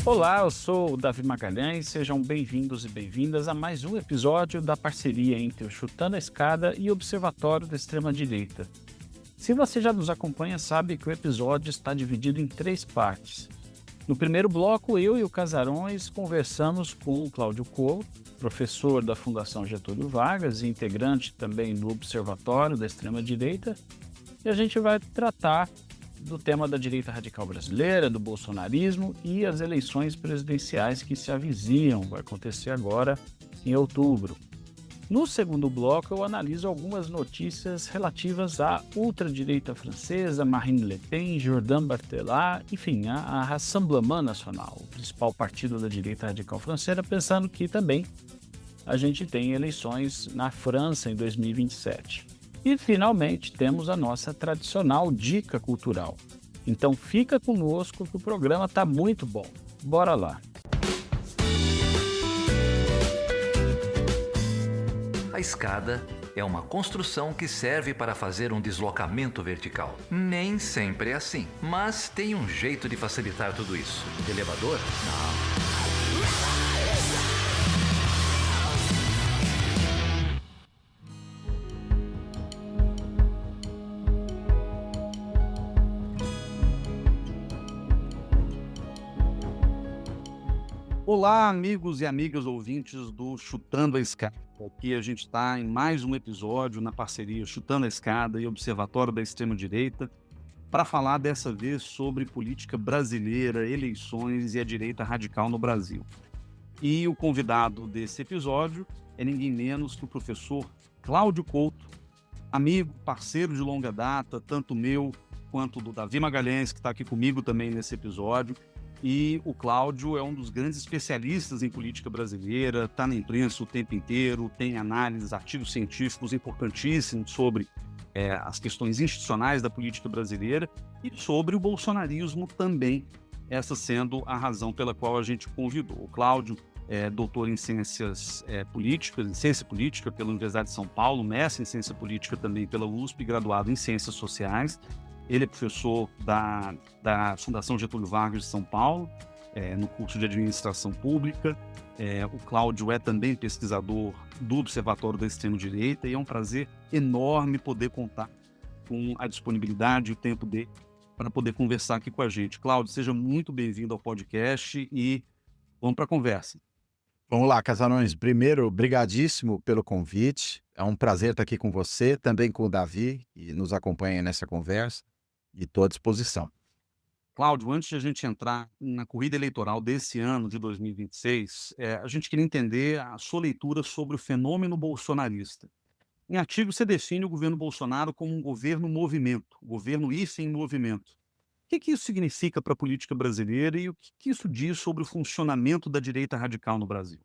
Olá, eu sou o Davi Magalhães, sejam bem-vindos e bem-vindas a mais um episódio da parceria entre o Chutando a Escada e o Observatório da Extrema-Direita. Se você já nos acompanha, sabe que o episódio está dividido em 3 partes. No primeiro bloco, eu e o Casarões conversamos com o Cláudio Couto, professor da Fundação Getúlio Vargas e integrante também do Observatório da Extrema-Direita, e a gente vai tratar do tema da direita radical brasileira, do bolsonarismo e as eleições presidenciais que se avizinham, vai acontecer agora em outubro. No segundo bloco, eu analiso algumas notícias relativas à ultradireita francesa, Marine Le Pen, Jordan Bardella, enfim, a Rassemblement National, o principal partido da direita radical francesa, pensando que também a gente tem eleições na França em 2027. E, finalmente, temos a nossa tradicional dica cultural. Então, fica conosco que o programa está muito bom. Bora lá! A escada é uma construção que serve para fazer um deslocamento vertical. Nem sempre é assim, mas tem um jeito de facilitar tudo isso. Elevador? Não. Olá, amigos e amigas ouvintes do Chutando a Escada. Aqui a gente está em mais um episódio na parceria Chutando a Escada e Observatório da Extrema-Direita para falar dessa vez sobre política brasileira, eleições e a direita radical no Brasil. E o convidado desse episódio é ninguém menos que o professor Cláudio Couto, amigo, parceiro de longa data, tanto meu quanto do Davi Magalhães, que está aqui comigo também nesse episódio. E o Cláudio é um dos grandes especialistas em política brasileira, está na imprensa o tempo inteiro, tem análises, artigos científicos importantíssimos sobre as questões institucionais da política brasileira e sobre o bolsonarismo também, essa sendo a razão pela qual a gente convidou. O Cláudio é doutor em ciências políticas, em ciência política pela Universidade de São Paulo, mestre em ciência política também pela USP, graduado em ciências sociais. Ele é professor da Fundação Getúlio Vargas de São Paulo, no curso de Administração Pública. O Cláudio é também pesquisador do Observatório da Extrema-Direita e é um prazer enorme poder contar com a disponibilidade e o tempo dele para poder conversar aqui com a gente. Cláudio, seja muito bem-vindo ao podcast e vamos para a conversa. Vamos lá, Casarões. Primeiro, brigadíssimo pelo convite. É um prazer estar aqui com você, também com o Davi, que nos acompanha nessa conversa. E estou à disposição. Cláudio, antes de a gente entrar na corrida eleitoral desse ano, de 2026, a gente queria entender a sua leitura sobre o fenômeno bolsonarista. Em artigo, você define o governo Bolsonaro como um governo movimento, governo em movimento. O que isso significa para a política brasileira e o que isso diz sobre o funcionamento da direita radical no Brasil?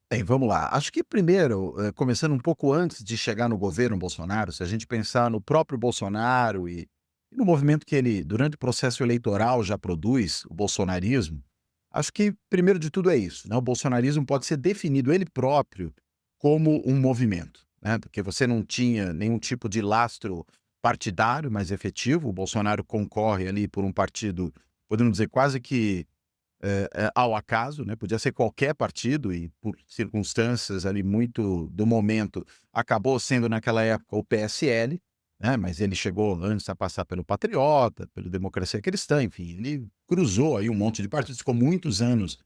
Bem, vamos lá. Acho que primeiro, começando um pouco antes de chegar no governo Bolsonaro, se a gente pensar no próprio Bolsonaro e no movimento que ele, durante o processo eleitoral, já produz, o bolsonarismo, acho que, primeiro de tudo, é isso, né? O bolsonarismo pode ser definido ele próprio como um movimento, né? Porque você não tinha nenhum tipo de lastro partidário mais efetivo. O Bolsonaro concorre ali por um partido, podemos dizer, quase que ao acaso, né? Podia ser qualquer partido e, por circunstâncias ali muito do momento, acabou sendo naquela época o PSL, né, mas ele chegou antes a passar pelo Patriota, pelo Democracia Cristã, enfim, ele cruzou aí um monte de partidos, ficou muitos anos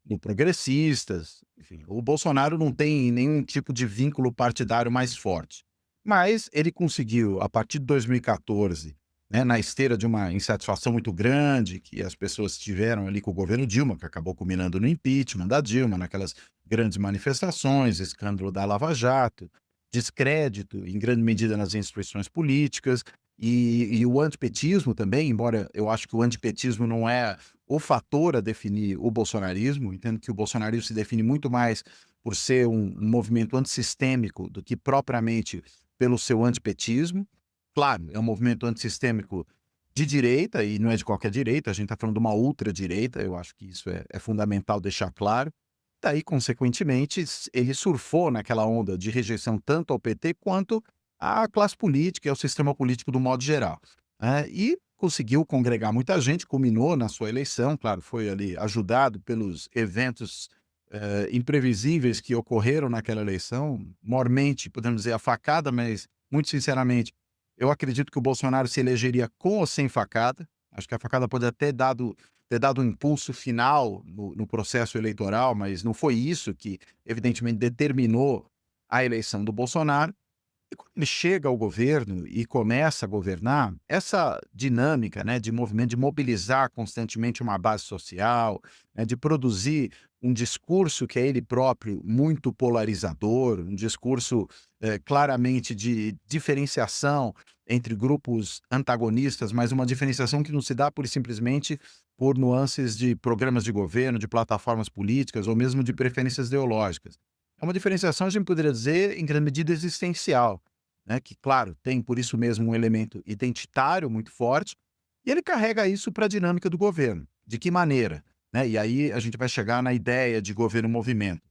no Progressistas, enfim. O Bolsonaro não tem nenhum tipo de vínculo partidário mais forte, mas ele conseguiu, a partir de 2014, né, na esteira de uma insatisfação muito grande que as pessoas tiveram ali com o governo Dilma, que acabou culminando no impeachment da Dilma, naquelas grandes manifestações, escândalo da Lava Jato, descrédito, em grande medida, nas instituições políticas, e o antipetismo também, embora eu acho que o antipetismo não é o fator a definir o bolsonarismo. Entendo que o bolsonarismo se define muito mais por ser um movimento antissistêmico do que propriamente pelo seu antipetismo. Claro, é um movimento antissistêmico de direita, e não é de qualquer direita, a gente está falando de uma ultradireita, eu acho que isso é fundamental deixar claro. Daí, consequentemente, ele surfou naquela onda de rejeição tanto ao PT quanto à classe política e ao sistema político do modo geral. E conseguiu congregar muita gente, culminou na sua eleição, claro, foi ali ajudado pelos eventos imprevisíveis que ocorreram naquela eleição, mormente, podemos dizer, a facada, mas, muito sinceramente, eu acredito que o Bolsonaro se elegeria com ou sem facada. Acho que a facada pode até ter dado um impulso final no processo eleitoral, mas não foi isso que, evidentemente, determinou a eleição do Bolsonaro. E quando ele chega ao governo e começa a governar, essa dinâmica, né, de movimento, de mobilizar constantemente uma base social, né, de produzir um discurso que é ele próprio muito polarizador, um discurso claramente de diferenciação entre grupos antagonistas, mas uma diferenciação que não se dá pura e simplesmente por nuances de programas de governo, de plataformas políticas ou mesmo de preferências ideológicas. É uma diferenciação, a gente poderia dizer, em grande medida existencial, né, que, claro, tem por isso mesmo um elemento identitário muito forte, e ele carrega isso para a dinâmica do governo. De que maneira? Né? E aí a gente vai chegar na ideia de governo-movimento.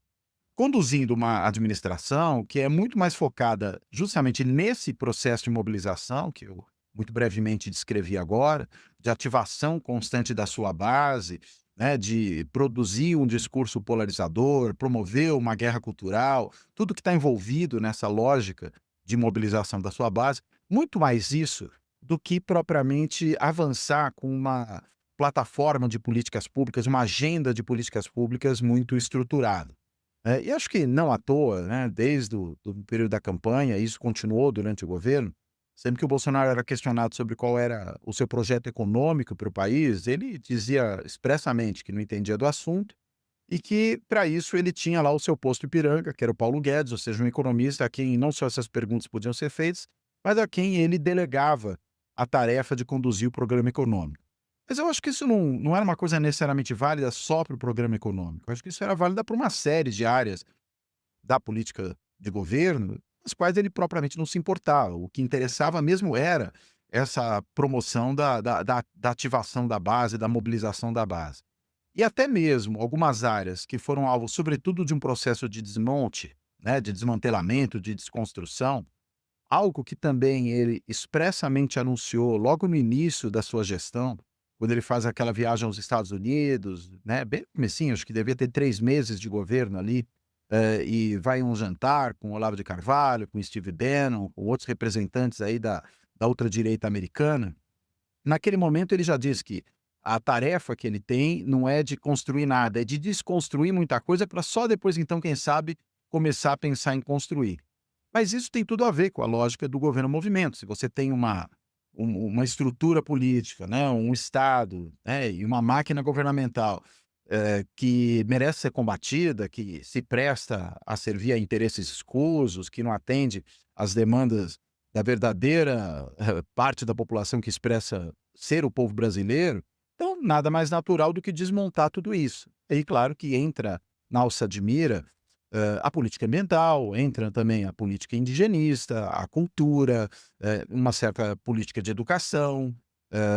Conduzindo uma administração que é muito mais focada justamente nesse processo de mobilização, que eu muito brevemente descrevi agora, de ativação constante da sua base, né, de produzir um discurso polarizador, promover uma guerra cultural, tudo que está envolvido nessa lógica de mobilização da sua base, muito mais isso do que propriamente avançar com uma plataforma de políticas públicas, uma agenda de políticas públicas muito estruturada. E acho que não à toa, né, desde o do período da campanha, isso continuou durante o governo, sempre que o Bolsonaro era questionado sobre qual era o seu projeto econômico para o país, ele dizia expressamente que não entendia do assunto e que, para isso, ele tinha lá o seu posto Ipiranga, que era o Paulo Guedes, ou seja, um economista a quem não só essas perguntas podiam ser feitas, mas a quem ele delegava a tarefa de conduzir o programa econômico. Mas eu acho que isso não era uma coisa necessariamente válida só para o programa econômico. Eu acho que isso era válido para uma série de áreas da política de governo, as quais ele propriamente não se importava. O que interessava mesmo era essa promoção da ativação da base, da mobilização da base. E até mesmo algumas áreas que foram alvo, sobretudo, de um processo de desmonte, né, de desmantelamento, de desconstrução, algo que também ele expressamente anunciou logo no início da sua gestão, quando ele faz aquela viagem aos Estados Unidos, né, bem no comecinho, acho que devia ter 3 meses de governo ali, e vai em um jantar com o Olavo de Carvalho, com o Steve Bannon, com outros representantes aí da ultradireita americana. Naquele momento ele já disse que a tarefa que ele tem não é de construir nada, é de desconstruir muita coisa para só depois então, quem sabe, começar a pensar em construir. Mas isso tem tudo a ver com a lógica do governo movimento. Se você tem uma estrutura política, né, um Estado, né, e uma máquina governamental que merece ser combatida, que se presta a servir a interesses escusos, que não atende às demandas da verdadeira parte da população que expressa ser o povo brasileiro, então nada mais natural do que desmontar tudo isso. E claro que entra na alça de mira a política ambiental, entra também a política indigenista, a cultura, uma certa política de educação,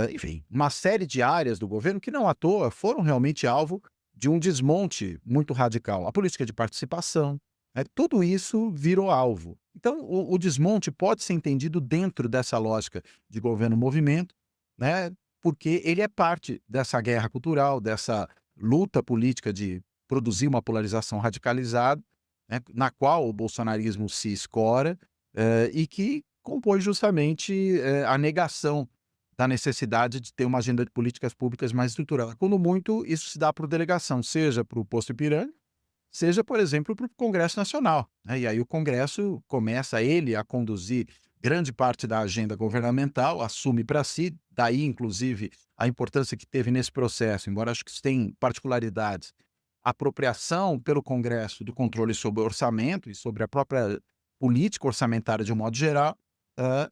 enfim, uma série de áreas do governo que não à toa foram realmente alvo de um desmonte muito radical. A política de participação, né, tudo isso virou alvo. Então o desmonte pode ser entendido dentro dessa lógica de governo-movimento, né, porque ele é parte dessa guerra cultural, dessa luta política de produzir uma polarização radicalizada, né, na qual o bolsonarismo se escora, e que compõe justamente a negação da necessidade de ter uma agenda de políticas públicas mais estruturada. Quando muito, isso se dá por delegação, seja para o posto Ipiranga, seja, por exemplo, para o Congresso Nacional, né? E aí o Congresso começa ele a conduzir grande parte da agenda governamental, assume para si, daí inclusive a importância que teve nesse processo, embora acho que isso tem particularidades, a apropriação pelo Congresso do controle sobre o orçamento e sobre a própria política orçamentária de um modo geral,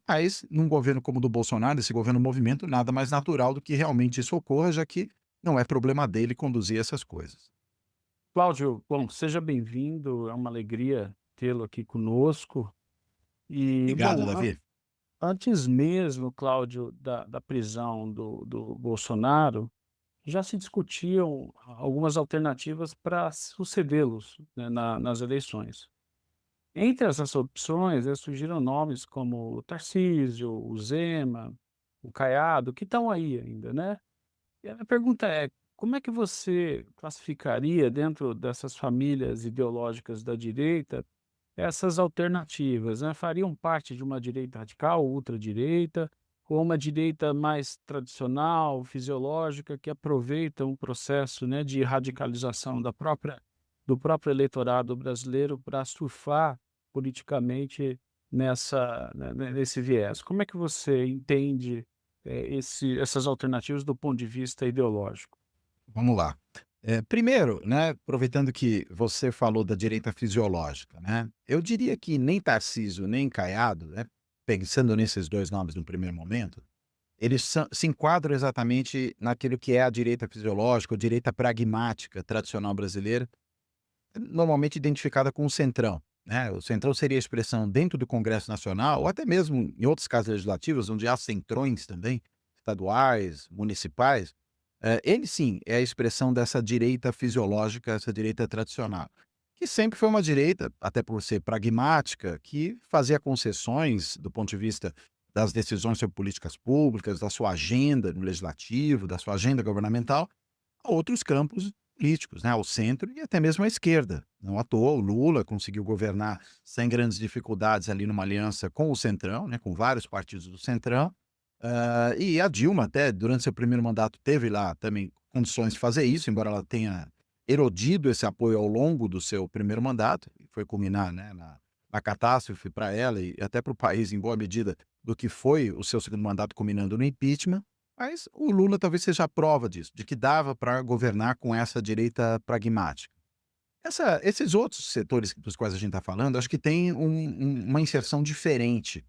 mas num governo como o do Bolsonaro, esse governo movimento, nada mais natural do que realmente isso ocorra, já que não é problema dele conduzir essas coisas. Cláudio, bom, seja bem-vindo, é uma alegria tê-lo aqui conosco. E, Obrigado, bom, Davi. antes mesmo, Cláudio, da prisão do Bolsonaro, já se discutiam algumas alternativas para sucedê-los, né, nas eleições. Entre essas opções, surgiram nomes como o Tarcísio, o Zema, o Caiado, que estão aí ainda, né? E a minha pergunta é: como é que você classificaria dentro dessas famílias ideológicas da direita essas alternativas, né? Fariam parte de uma direita radical, ultradireita, ou uma direita mais tradicional, fisiológica, que aproveita um processo, né, de radicalização do próprio eleitorado brasileiro para surfar politicamente nesse viés? Como é que você entende essas alternativas do ponto de vista ideológico? Vamos lá. Primeiro, né, aproveitando que você falou da direita fisiológica, né, eu diria que nem Tarcísio nem Caiado, né, pensando nesses 2 nomes no primeiro momento, eles se enquadram exatamente naquilo que é a direita fisiológica ou direita pragmática tradicional brasileira, normalmente identificada com o centrão, né. O centrão seria a expressão dentro do Congresso Nacional ou até mesmo em outros casos legislativos, onde há centrões também, estaduais, municipais. Ele sim é a expressão dessa direita fisiológica, essa direita tradicional, que sempre foi uma direita, até por ser pragmática, que fazia concessões do ponto de vista das decisões sobre políticas públicas, da sua agenda no legislativo, da sua agenda governamental, a outros campos políticos, né, ao centro e até mesmo à esquerda. Não à toa, o Lula conseguiu governar sem grandes dificuldades ali numa aliança com o Centrão, né, com vários partidos do Centrão. E a Dilma até durante seu primeiro mandato teve lá também condições de fazer isso, embora ela tenha erodido esse apoio ao longo do seu primeiro mandato, e foi culminar, né, na catástrofe para ela e até para o país em boa medida do que foi o seu segundo mandato culminando no impeachment, mas o Lula talvez seja a prova disso, de que dava para governar com essa direita pragmática. Esses outros setores dos quais a gente está falando, acho que tem uma inserção diferente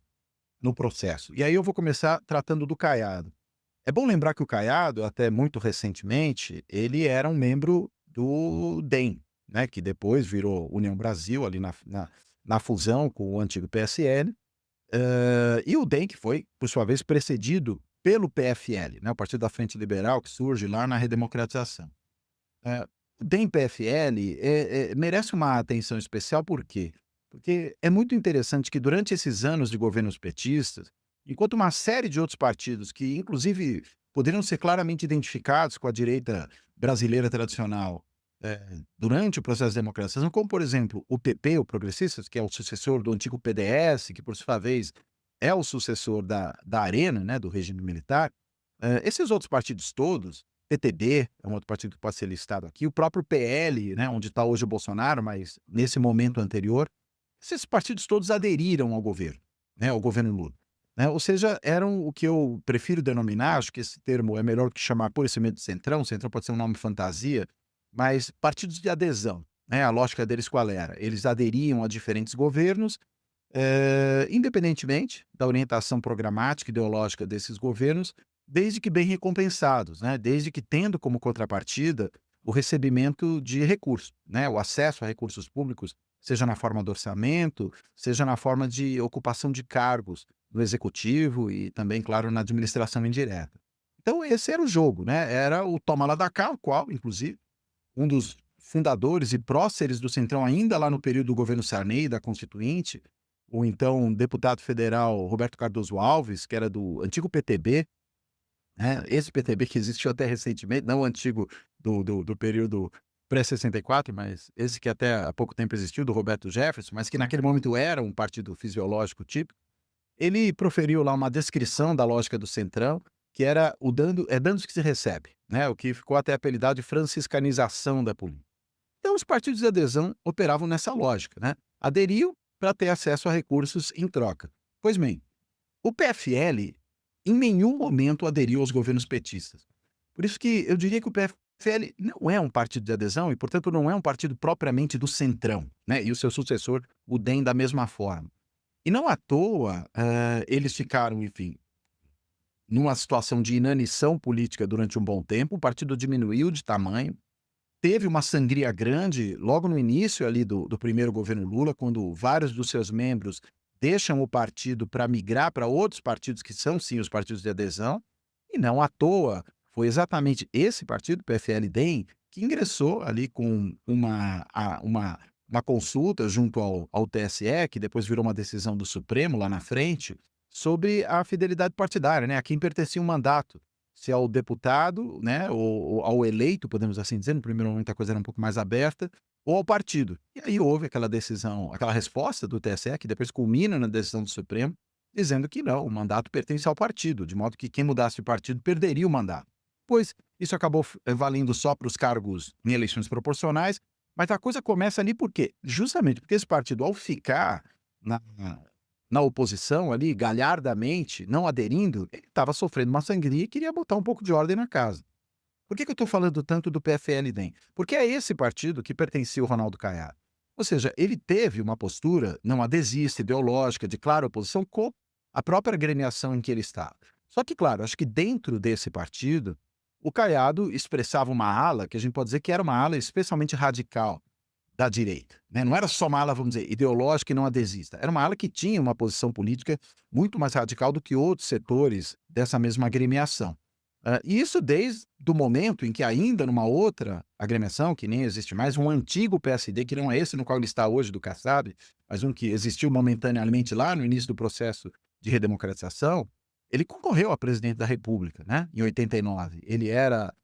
no processo. E aí eu vou começar tratando do Caiado. É bom lembrar que o Caiado, até muito recentemente, ele era um membro do DEM, né, que depois virou União Brasil, ali na fusão com o antigo PSL. E o DEM que foi, por sua vez, precedido pelo PFL, né, o Partido da Frente Liberal, que surge lá na redemocratização. Eh, o DEM-PFL merece uma atenção especial, por quê? Porque é muito interessante que durante esses anos de governos petistas, enquanto uma série de outros partidos que inclusive poderiam ser claramente identificados com a direita brasileira tradicional, durante o processo de democratização, como por exemplo o PP, o Progressistas, que é o sucessor do antigo PDS, que por sua vez é o sucessor da Arena, né, do regime militar, esses outros partidos todos, PTB é um outro partido que pode ser listado aqui, o próprio PL, né, onde está hoje o Bolsonaro, mas nesse momento anterior, esses partidos todos aderiram ao governo, né, ao governo Lula, né, ou seja, eram o que eu prefiro denominar, acho que esse termo é melhor que chamar por esse meio de centrão, centrão pode ser um nome fantasia, mas partidos de adesão, né, a lógica deles qual era? Eles aderiam a diferentes governos, independentemente da orientação programática e ideológica desses governos, desde que bem recompensados, né, desde que tendo como contrapartida o recebimento de recursos, né, o acesso a recursos públicos, seja na forma do orçamento, seja na forma de ocupação de cargos no executivo e também, claro, na administração indireta. Então esse era o jogo, né, era o toma lá da cá, o qual, inclusive, um dos fundadores e próceres do Centrão, ainda lá no período do governo Sarney, da Constituinte, o então deputado federal Roberto Cardoso Alves, que era do antigo PTB, né, esse PTB que existiu até recentemente, não o antigo do período pré-64, mas esse que até há pouco tempo existiu, do Roberto Jefferson, mas que naquele momento era um partido fisiológico típico, ele proferiu lá uma descrição da lógica do Centrão, que era o danos que se recebe, né, o que ficou até apelidado de franciscanização da política. Então os partidos de adesão operavam nessa lógica, né, aderiam para ter acesso a recursos em troca. Pois bem, o PFL em nenhum momento aderiu aos governos petistas. Por isso que eu diria que o PFL não é um partido de adesão e, portanto, não é um partido propriamente do centrão, né? E o seu sucessor, o DEM, da mesma forma. E não à toa, eles ficaram, enfim, numa situação de inanição política durante um bom tempo, o partido diminuiu de tamanho, teve uma sangria grande logo no início ali do primeiro governo Lula, quando vários dos seus membros deixam o partido para migrar para outros partidos que são sim os partidos de adesão, e não à toa foi exatamente esse partido, PFL-DEM, que ingressou ali com uma consulta junto ao TSE, que depois virou uma decisão do Supremo lá na frente, sobre a fidelidade partidária, né, a quem pertencia um mandato, se ao deputado, né, ou ao eleito, podemos assim dizer, no primeiro momento a coisa era um pouco mais aberta, ou ao partido. E aí houve aquela decisão, aquela resposta do TSE, que depois culmina na decisão do Supremo, dizendo que não, o mandato pertence ao partido, de modo que quem mudasse de partido perderia o mandato. Pois isso acabou valendo só para os cargos em eleições proporcionais, mas a coisa começa ali por quê? Justamente porque esse partido, ao ficar na na oposição ali, galhardamente, não aderindo, ele estava sofrendo uma sangria e queria botar um pouco de ordem na casa. Por que eu estou falando tanto do PFL-DEM? Porque é esse partido que pertencia ao Ronaldo Caiado. Ou seja, ele teve uma postura não adesista, ideológica, de clara oposição com a própria agremiação em que ele estava. Só que, claro, acho que dentro desse partido, o Caiado expressava uma ala que a gente pode dizer que era uma ala especialmente radical da direita, né? Não era só uma ala, vamos dizer, ideológica e não adesista. Era uma ala que tinha uma posição política muito mais radical do que outros setores dessa mesma agremiação. E isso desde o momento em que ainda numa outra agremiação, que nem existe mais, um antigo PSD, que não é esse no qual ele está hoje, do Kassab, mas um que existiu momentaneamente lá no início do processo de redemocratização, ele concorreu a presidente da República, né, em 89. Ele era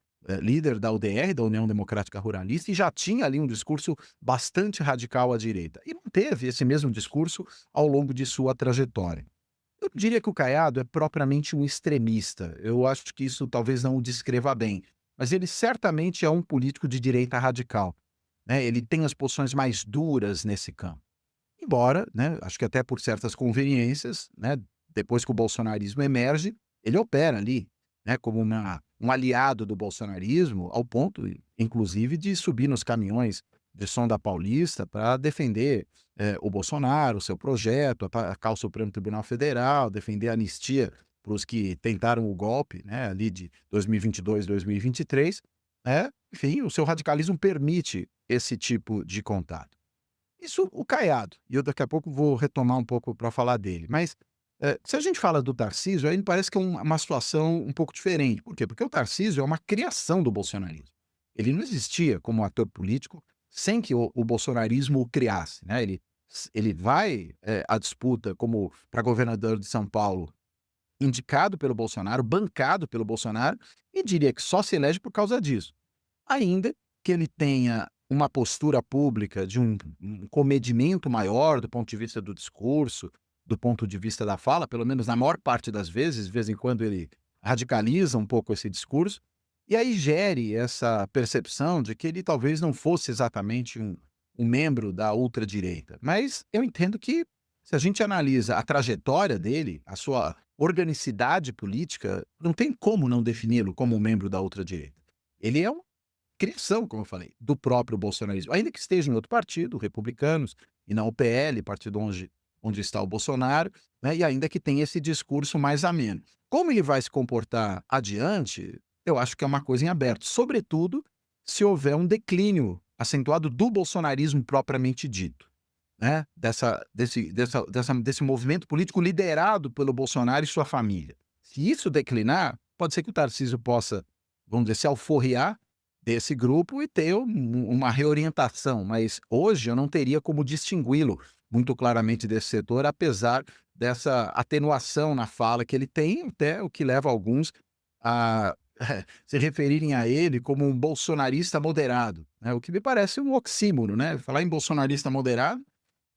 líder da UDR, da União Democrática Ruralista, e já tinha ali um discurso bastante radical à direita. E manteve esse mesmo discurso ao longo de sua trajetória. Eu não diria que o Caiado é propriamente um extremista. Eu acho que isso talvez não o descreva bem. Mas ele certamente é um político de direita radical, né? Ele tem as posições mais duras nesse campo. Embora, né, acho que até por certas conveniências, né, depois que o bolsonarismo emerge, ele opera ali, né, como um aliado do bolsonarismo, ao ponto, inclusive, de subir nos caminhões de som da Paulista para defender o Bolsonaro, o seu projeto, atacar o Supremo Tribunal Federal, defender a anistia para os que tentaram o golpe, né, ali de 2022, 2023. Enfim, o seu radicalismo permite esse tipo de contato. Isso o Caiado, e eu daqui a pouco vou retomar um pouco para falar dele, mas se a gente fala do Tarcísio, aí me parece que é uma situação um pouco diferente. Por quê? Porque o Tarcísio é uma criação do bolsonarismo. Ele não existia como ator político sem que o bolsonarismo o criasse, né? Ele vai à disputa como para governador de São Paulo, indicado pelo Bolsonaro, bancado pelo Bolsonaro, e diria que só se elege por causa disso. Ainda que ele tenha uma postura pública de um comedimento maior do ponto de vista do discurso, do ponto de vista da fala, pelo menos na maior parte das vezes, de vez em quando ele radicaliza um pouco esse discurso, e aí gere essa percepção de que ele talvez não fosse exatamente um membro da ultradireita. Mas eu entendo que, se a gente analisa a trajetória dele, a sua organicidade política, não tem como não defini-lo como um membro da ultradireita. Ele é uma criação, como eu falei, do próprio bolsonarismo, ainda que esteja em outro partido, Republicanos, e não o PL, partido onde está o Bolsonaro, né, e ainda que tenha esse discurso mais ameno. Como ele vai se comportar adiante, eu acho que é uma coisa em aberto, sobretudo se houver um declínio acentuado do bolsonarismo propriamente dito, né, desse movimento político liderado pelo Bolsonaro e sua família. Se isso declinar, pode ser que o Tarcísio possa, vamos dizer, se alforriar desse grupo e ter uma reorientação, mas hoje eu não teria como distingui-lo muito claramente desse setor, apesar dessa atenuação na fala que ele tem, até o que leva alguns a se referirem a ele como um bolsonarista moderado, né? O que me parece um oxímoro, né? Falar em bolsonarista moderado,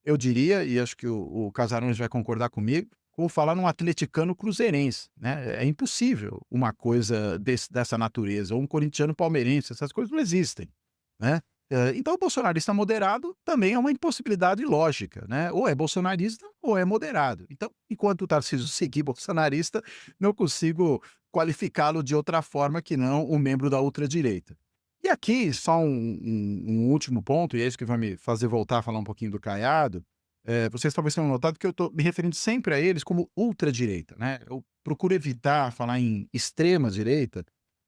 eu diria, e acho que o Casarões vai concordar comigo, como falar num atleticano cruzeirense, né? É impossível uma coisa dessa natureza, ou um corintiano palmeirense, essas coisas não existem, né? Então o bolsonarista moderado também é uma impossibilidade lógica, né? Ou é bolsonarista ou é moderado. Então, enquanto o Tarcísio seguir bolsonarista, não consigo qualificá-lo de outra forma que não um membro da ultradireita. E aqui, só um último ponto, e é isso que vai me fazer voltar a falar um pouquinho do Caiado. Vocês talvez tenham notado que eu estou me referindo sempre a eles como ultradireita, né? Eu procuro evitar falar em extrema-direita,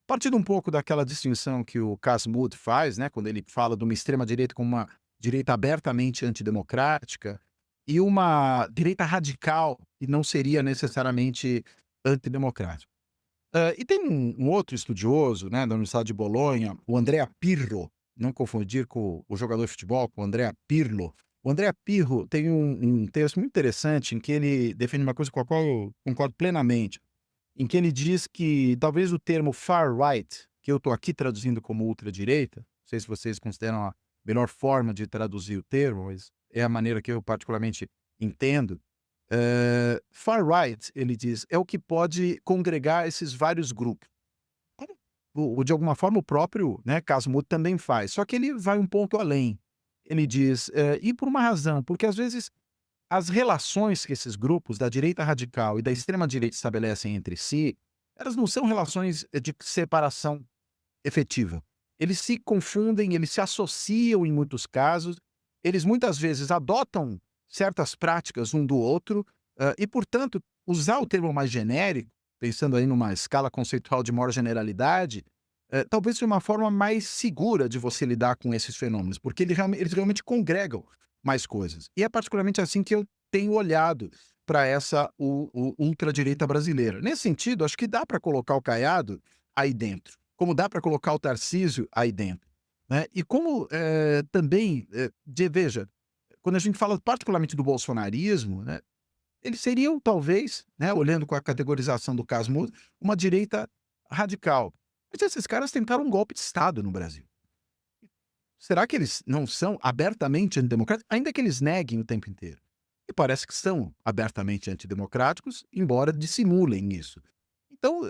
partindo um pouco daquela distinção que o Casmud faz, né, quando ele fala de uma extrema-direita como uma direita abertamente antidemocrática e uma direita radical, que não seria necessariamente antidemocrática. E tem um outro estudioso, né, da Universidade de Bolonha, o Andrea Pirlo, não confundir com o jogador de futebol, com o Andrea Pirlo, O André Pirro tem um texto muito interessante em que ele define uma coisa com a qual eu concordo plenamente, em que ele diz que talvez o termo far right, que eu estou aqui traduzindo como ultradireita, não sei se vocês consideram a melhor forma de traduzir o termo, mas é a maneira que eu particularmente entendo. Far right, ele diz, é o que pode congregar esses vários grupos. De alguma forma o próprio, né, Casmurro também faz, só que ele vai um pouco além. Ele diz, e por uma razão, porque às vezes as relações que esses grupos da direita radical e da extrema direita estabelecem entre si, elas não são relações de separação efetiva. Eles se confundem, eles se associam em muitos casos, eles muitas vezes adotam certas práticas um do outro, e portanto, usar o termo mais genérico, pensando aí numa escala conceitual de maior generalidade, talvez seja uma forma mais segura de você lidar com esses fenômenos, porque eles realmente congregam mais coisas. E é particularmente assim que eu tenho olhado para essa ultradireita brasileira. Nesse sentido, acho que dá para colocar o Caiado aí dentro, como dá para colocar o Tarcísio aí dentro, né? E como também, veja, quando a gente fala particularmente do bolsonarismo, né, eles seriam talvez, né, olhando com a categorização do Casmurro, uma direita radical. Mas esses caras tentaram um golpe de Estado no Brasil. Será que eles não são abertamente antidemocráticos, ainda que eles neguem o tempo inteiro? E parece que são abertamente antidemocráticos, embora dissimulem isso. Então,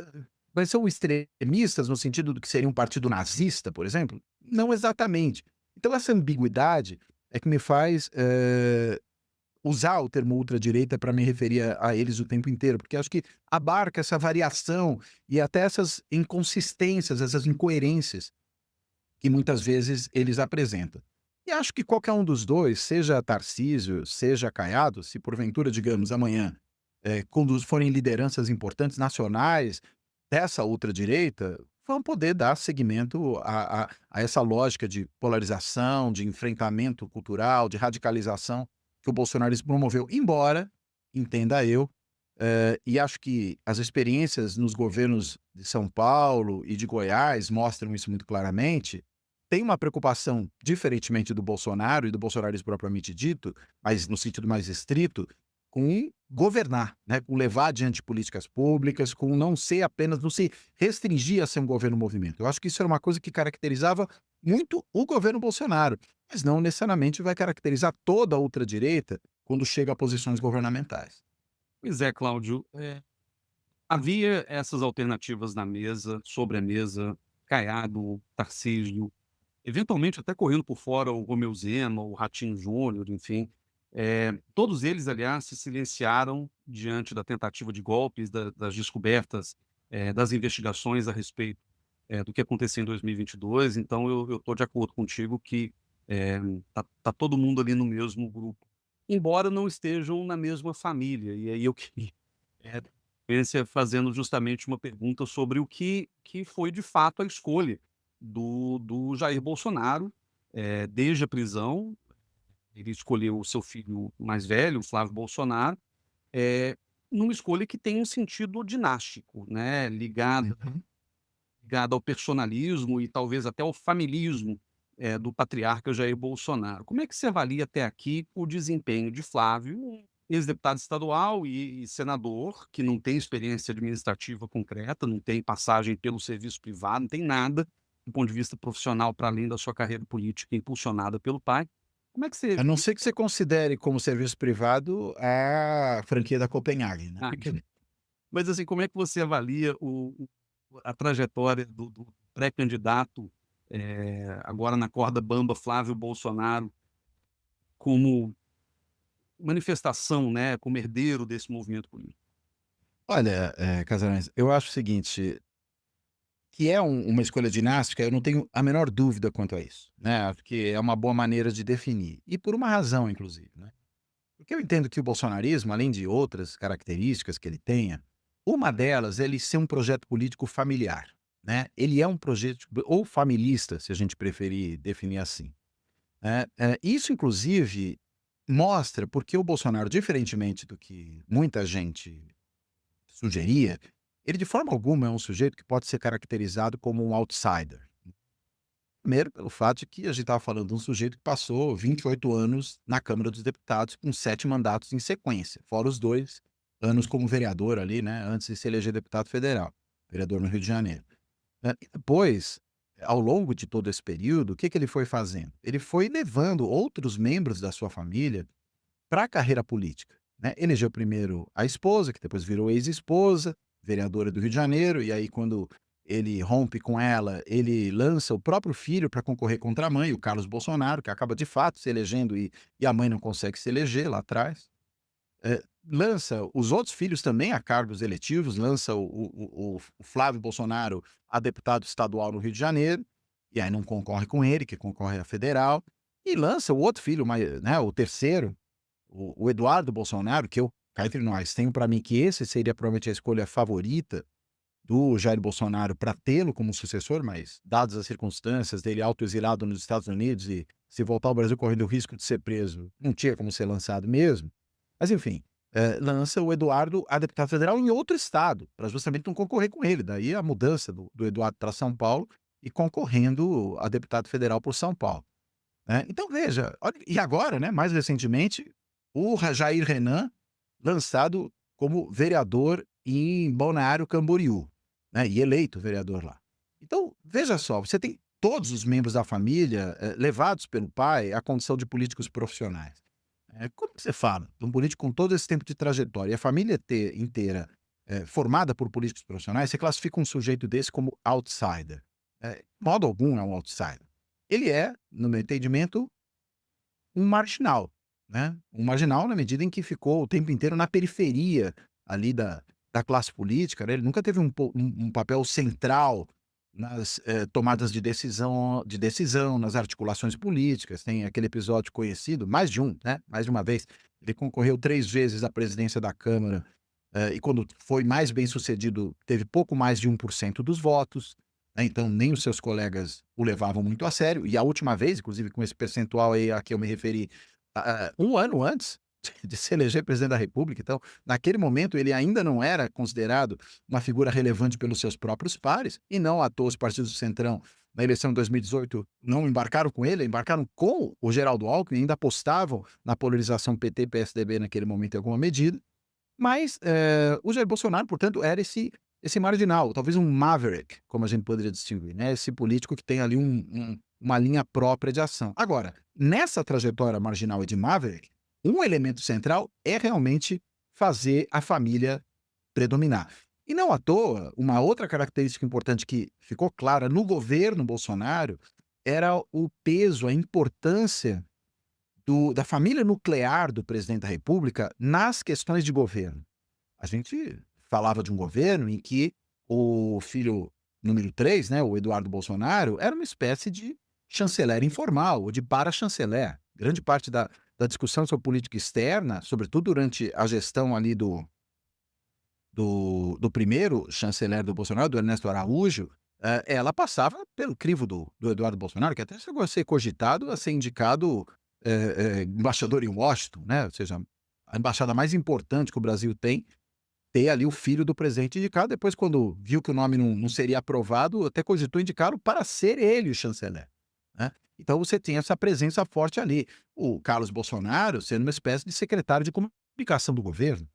mas são extremistas no sentido do que seria um partido nazista, por exemplo? Não exatamente. Então essa ambiguidade é que me faz usar o termo ultradireita para me referir a eles o tempo inteiro, porque acho que abarca essa variação e até essas inconsistências, essas incoerências que muitas vezes eles apresentam. E acho que qualquer um dos dois, seja Tarcísio, seja Caiado, se porventura, digamos, amanhã, quando forem lideranças importantes nacionais dessa ultradireita, vão poder dar seguimento a essa lógica de polarização, de enfrentamento cultural, de radicalização que o bolsonarismo promoveu. Embora, entenda eu, e acho que as experiências nos governos de São Paulo e de Goiás mostram isso muito claramente, tem uma preocupação, diferentemente do Bolsonaro e do bolsonarismo propriamente dito, mas no sentido mais estrito, com governar, né, com levar adiante políticas públicas, com não ser apenas, não se restringir a ser um governo movimento. Eu acho que isso era uma coisa que caracterizava muito o governo Bolsonaro, mas não necessariamente vai caracterizar toda a ultradireita quando chega a posições governamentais. Pois é, Cláudio, havia essas alternativas na mesa, sobre a mesa, Caiado, Tarcísio, eventualmente até correndo por fora o Romeu Zema, o Ratinho Júnior, enfim. Todos eles, aliás, se silenciaram diante da tentativa de golpes, das descobertas, das investigações a respeito do que aconteceu em 2022. Então, eu estou de acordo contigo que tá todo mundo ali no mesmo grupo, embora não estejam na mesma família. E aí eu queria fazendo justamente uma pergunta sobre o que foi de fato a escolha do Jair Bolsonaro, desde a prisão. Ele escolheu o seu filho mais velho, o Flávio Bolsonaro, numa escolha que tem um sentido dinástico, né, Uhum. ligado ao personalismo e talvez até ao familismo, do patriarca Jair Bolsonaro. Como é que você avalia até aqui o desempenho de Flávio, um ex-deputado estadual e senador, que não tem experiência administrativa concreta, não tem passagem pelo serviço privado, não tem nada do ponto de vista profissional para além da sua carreira política impulsionada pelo pai. Como é que você A não ser que você considere como serviço privado a franquia da Copenhague, né? ah, mas assim, como é que você avalia a trajetória do pré-candidato, agora na corda bamba, Flávio Bolsonaro, como manifestação, né, como herdeiro desse movimento político? Olha, Casares, eu acho o seguinte, que é uma escolha dinástica, eu não tenho a menor dúvida quanto a isso, né? Acho que é uma boa maneira de definir. E por uma razão, inclusive, né? Porque eu entendo que o bolsonarismo, além de outras características que ele tenha, uma delas é ele ser um projeto político familiar, né? Ele é um projeto ou familista, se a gente preferir definir assim, né? Isso, inclusive, mostra porque o Bolsonaro, diferentemente do que muita gente sugeria, ele de forma alguma é um sujeito que pode ser caracterizado como um outsider. Primeiro, pelo fato de que a gente estava falando de um sujeito que passou 28 anos na Câmara dos Deputados com 7 mandatos em sequência, fora os 2 anos como vereador ali, né, antes de se eleger deputado federal, vereador no Rio de Janeiro. E depois, ao longo de todo esse período, o que que ele foi fazendo? Ele foi levando outros membros da sua família para a carreira política, né. Elegeu primeiro a esposa, que depois virou ex-esposa, vereadora do Rio de Janeiro, e aí quando ele rompe com ela, ele lança o próprio filho para concorrer contra a mãe, o Carlos Bolsonaro, que acaba de fato se elegendo e a mãe não consegue se eleger lá atrás. Lança os outros filhos também a cargos eletivos, lança o Flávio Bolsonaro a deputado estadual no Rio de Janeiro, e aí não concorre com ele, que concorre a federal, e lança o outro filho, né, o terceiro, o Eduardo Bolsonaro, que eu, cá entre nós, tenho para mim que esse seria provavelmente a escolha favorita do Jair Bolsonaro para tê-lo como sucessor, mas dadas as circunstâncias dele autoexilado nos Estados Unidos e se voltar ao Brasil correndo o risco de ser preso, não tinha como ser lançado mesmo. Mas enfim, lança o Eduardo a deputado federal em outro estado, para justamente não concorrer com ele. Daí a mudança do Eduardo para São Paulo e concorrendo a deputado federal por São Paulo, né. Então veja, olha, e agora, né, mais recentemente, o Jair Renan lançado como vereador em Balneário Camboriú, né, e eleito vereador lá. Então, veja só, você tem todos os membros da família, levados pelo pai à condição de políticos profissionais. Como que você fala de um político com todo esse tempo de trajetória e a família inteira, formada por políticos profissionais, você classifica um sujeito desse como outsider. De modo algum é um outsider. Ele é, no meu entendimento, um marginal, né, um marginal na medida em que ficou o tempo inteiro na periferia ali da classe política, né, ele nunca teve um papel central nas, tomadas de decisão, nas articulações políticas. Tem aquele episódio conhecido, mais de um, né, mais de uma vez, ele concorreu 3 vezes à presidência da Câmara, e quando foi mais bem-sucedido, teve pouco mais de 1% dos votos, né, então nem os seus colegas o levavam muito a sério, e a última vez, inclusive com esse percentual aí a que eu me referi, 1 ano antes de se eleger presidente da república, então, naquele momento ele ainda não era considerado uma figura relevante pelos seus próprios pares, e não à toa os partidos do Centrão, na eleição de 2018, não embarcaram com ele, embarcaram com o Geraldo Alckmin, ainda apostavam na polarização PT-PSDB naquele momento em alguma medida, mas, o Jair Bolsonaro, portanto, era esse marginal, talvez um maverick, como a gente poderia distinguir, né, esse político que tem ali uma linha própria de ação. Agora, nessa trajetória marginal e de maverick, um elemento central é realmente fazer a família predominar. E não à toa, uma outra característica importante que ficou clara no governo Bolsonaro era o peso, a importância da família nuclear do presidente da República nas questões de governo. A gente falava de um governo em que o filho número 3, né, o Eduardo Bolsonaro, era uma espécie de chanceler informal, ou de para-chanceler. Grande parte da discussão sobre política externa, sobretudo durante a gestão ali do primeiro chanceler do Bolsonaro, do Ernesto Araújo, ela passava pelo crivo do Eduardo Bolsonaro, que até chegou a ser cogitado, a ser indicado embaixador em Washington, né? Ou seja, a embaixada mais importante que o Brasil tem, ter ali o filho do presidente indicado. Depois, quando viu que o nome não seria aprovado, até cogitou indicá-lo para ser ele o chanceler, né? Então você tem essa presença forte ali. O Carlos Bolsonaro sendo uma espécie de secretário de comunicação do governo,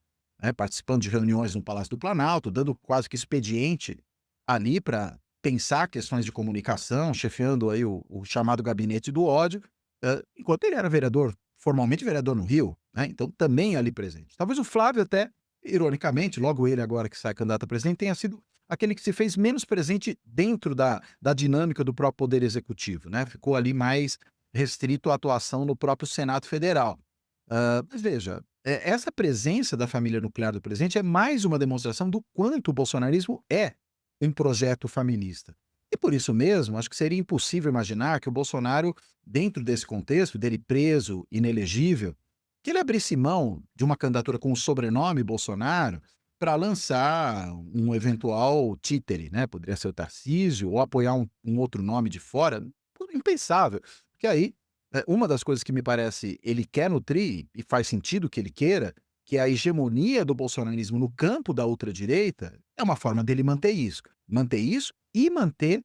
né, participando de reuniões no Palácio do Planalto, dando quase que expediente ali para pensar questões de comunicação, chefiando aí o chamado gabinete do ódio, enquanto ele era vereador, formalmente vereador no Rio, né, então também ali presente. Talvez o Flávio até, ironicamente, logo ele agora que sai candidato a presidente, tenha sido aquele que se fez menos presente dentro da dinâmica do próprio Poder Executivo, né? Ficou ali mais restrito à atuação no próprio Senado Federal. Mas veja, essa presença da família nuclear do presidente é mais uma demonstração do quanto o bolsonarismo é um projeto familista. E por isso mesmo, acho que seria impossível imaginar que o Bolsonaro, dentro desse contexto, dele preso, inelegível, que ele abrisse mão de uma candidatura com o sobrenome Bolsonaro para lançar um eventual títere, né? Poderia ser o Tarcísio, ou apoiar um outro nome de fora. Impensável. Porque aí, uma das coisas que me parece ele quer nutrir, e faz sentido que ele queira, que é a hegemonia do bolsonarismo no campo da ultradireita, é uma forma dele manter isso. Manter isso e manter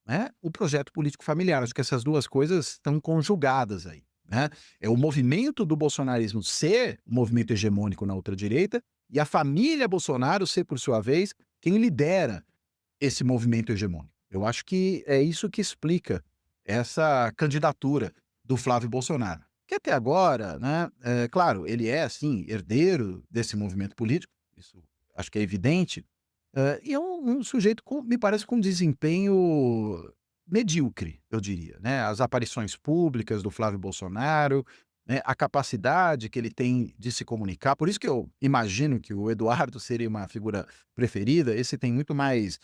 né, o projeto político familiar. Acho que essas duas coisas estão conjugadas aí, né? É o movimento do bolsonarismo ser o movimento hegemônico na ultradireita e a família Bolsonaro ser, por sua vez, quem lidera esse movimento hegemônico. Eu acho que é isso que explica essa candidatura do Flávio Bolsonaro, que até agora, né, claro, ele é, assim, herdeiro desse movimento político, isso acho que é evidente, e é um sujeito com me parece com um desempenho medíocre, eu diria, né. As aparições públicas do Flávio Bolsonaro, né, a capacidade que ele tem de se comunicar, por isso que eu imagino que o Eduardo seria uma figura preferida, esse tem muito mais,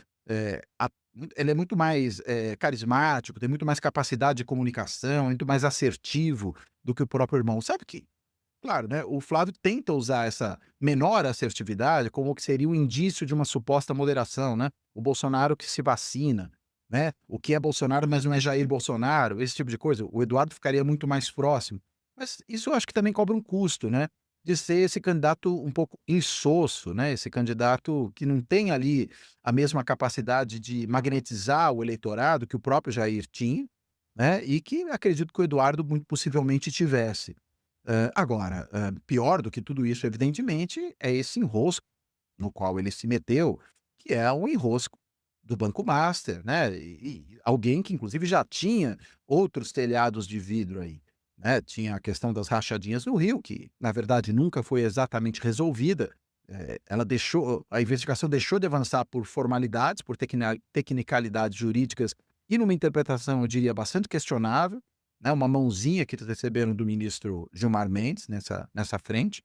ele é muito mais, carismático, tem muito mais capacidade de comunicação, muito mais assertivo do que o próprio irmão. Sabe que claro, né, o Flávio tenta usar essa menor assertividade como o que seria um indício de uma suposta moderação, né. O Bolsonaro que se vacina, né, o que é Bolsonaro, mas não é Jair Bolsonaro, esse tipo de coisa. O Eduardo ficaria muito mais próximo. Mas isso eu acho que também cobra um custo, né, de ser esse candidato um pouco insosso, né, esse candidato que não tem ali a mesma capacidade de magnetizar o eleitorado que o próprio Jair tinha, né, e que acredito que o Eduardo muito possivelmente tivesse. Agora, pior do que tudo isso, evidentemente, é esse enrosco no qual ele se meteu, que é um enrosco do Banco Master, né, e alguém que inclusive já tinha outros telhados de vidro aí, né. Tinha a questão das rachadinhas no Rio, que na verdade nunca foi exatamente resolvida, a investigação deixou de avançar por formalidades, por tecnicalidades jurídicas e numa interpretação, eu diria, bastante questionável, né, uma mãozinha que eles receberam do ministro Gilmar Mendes nessa frente.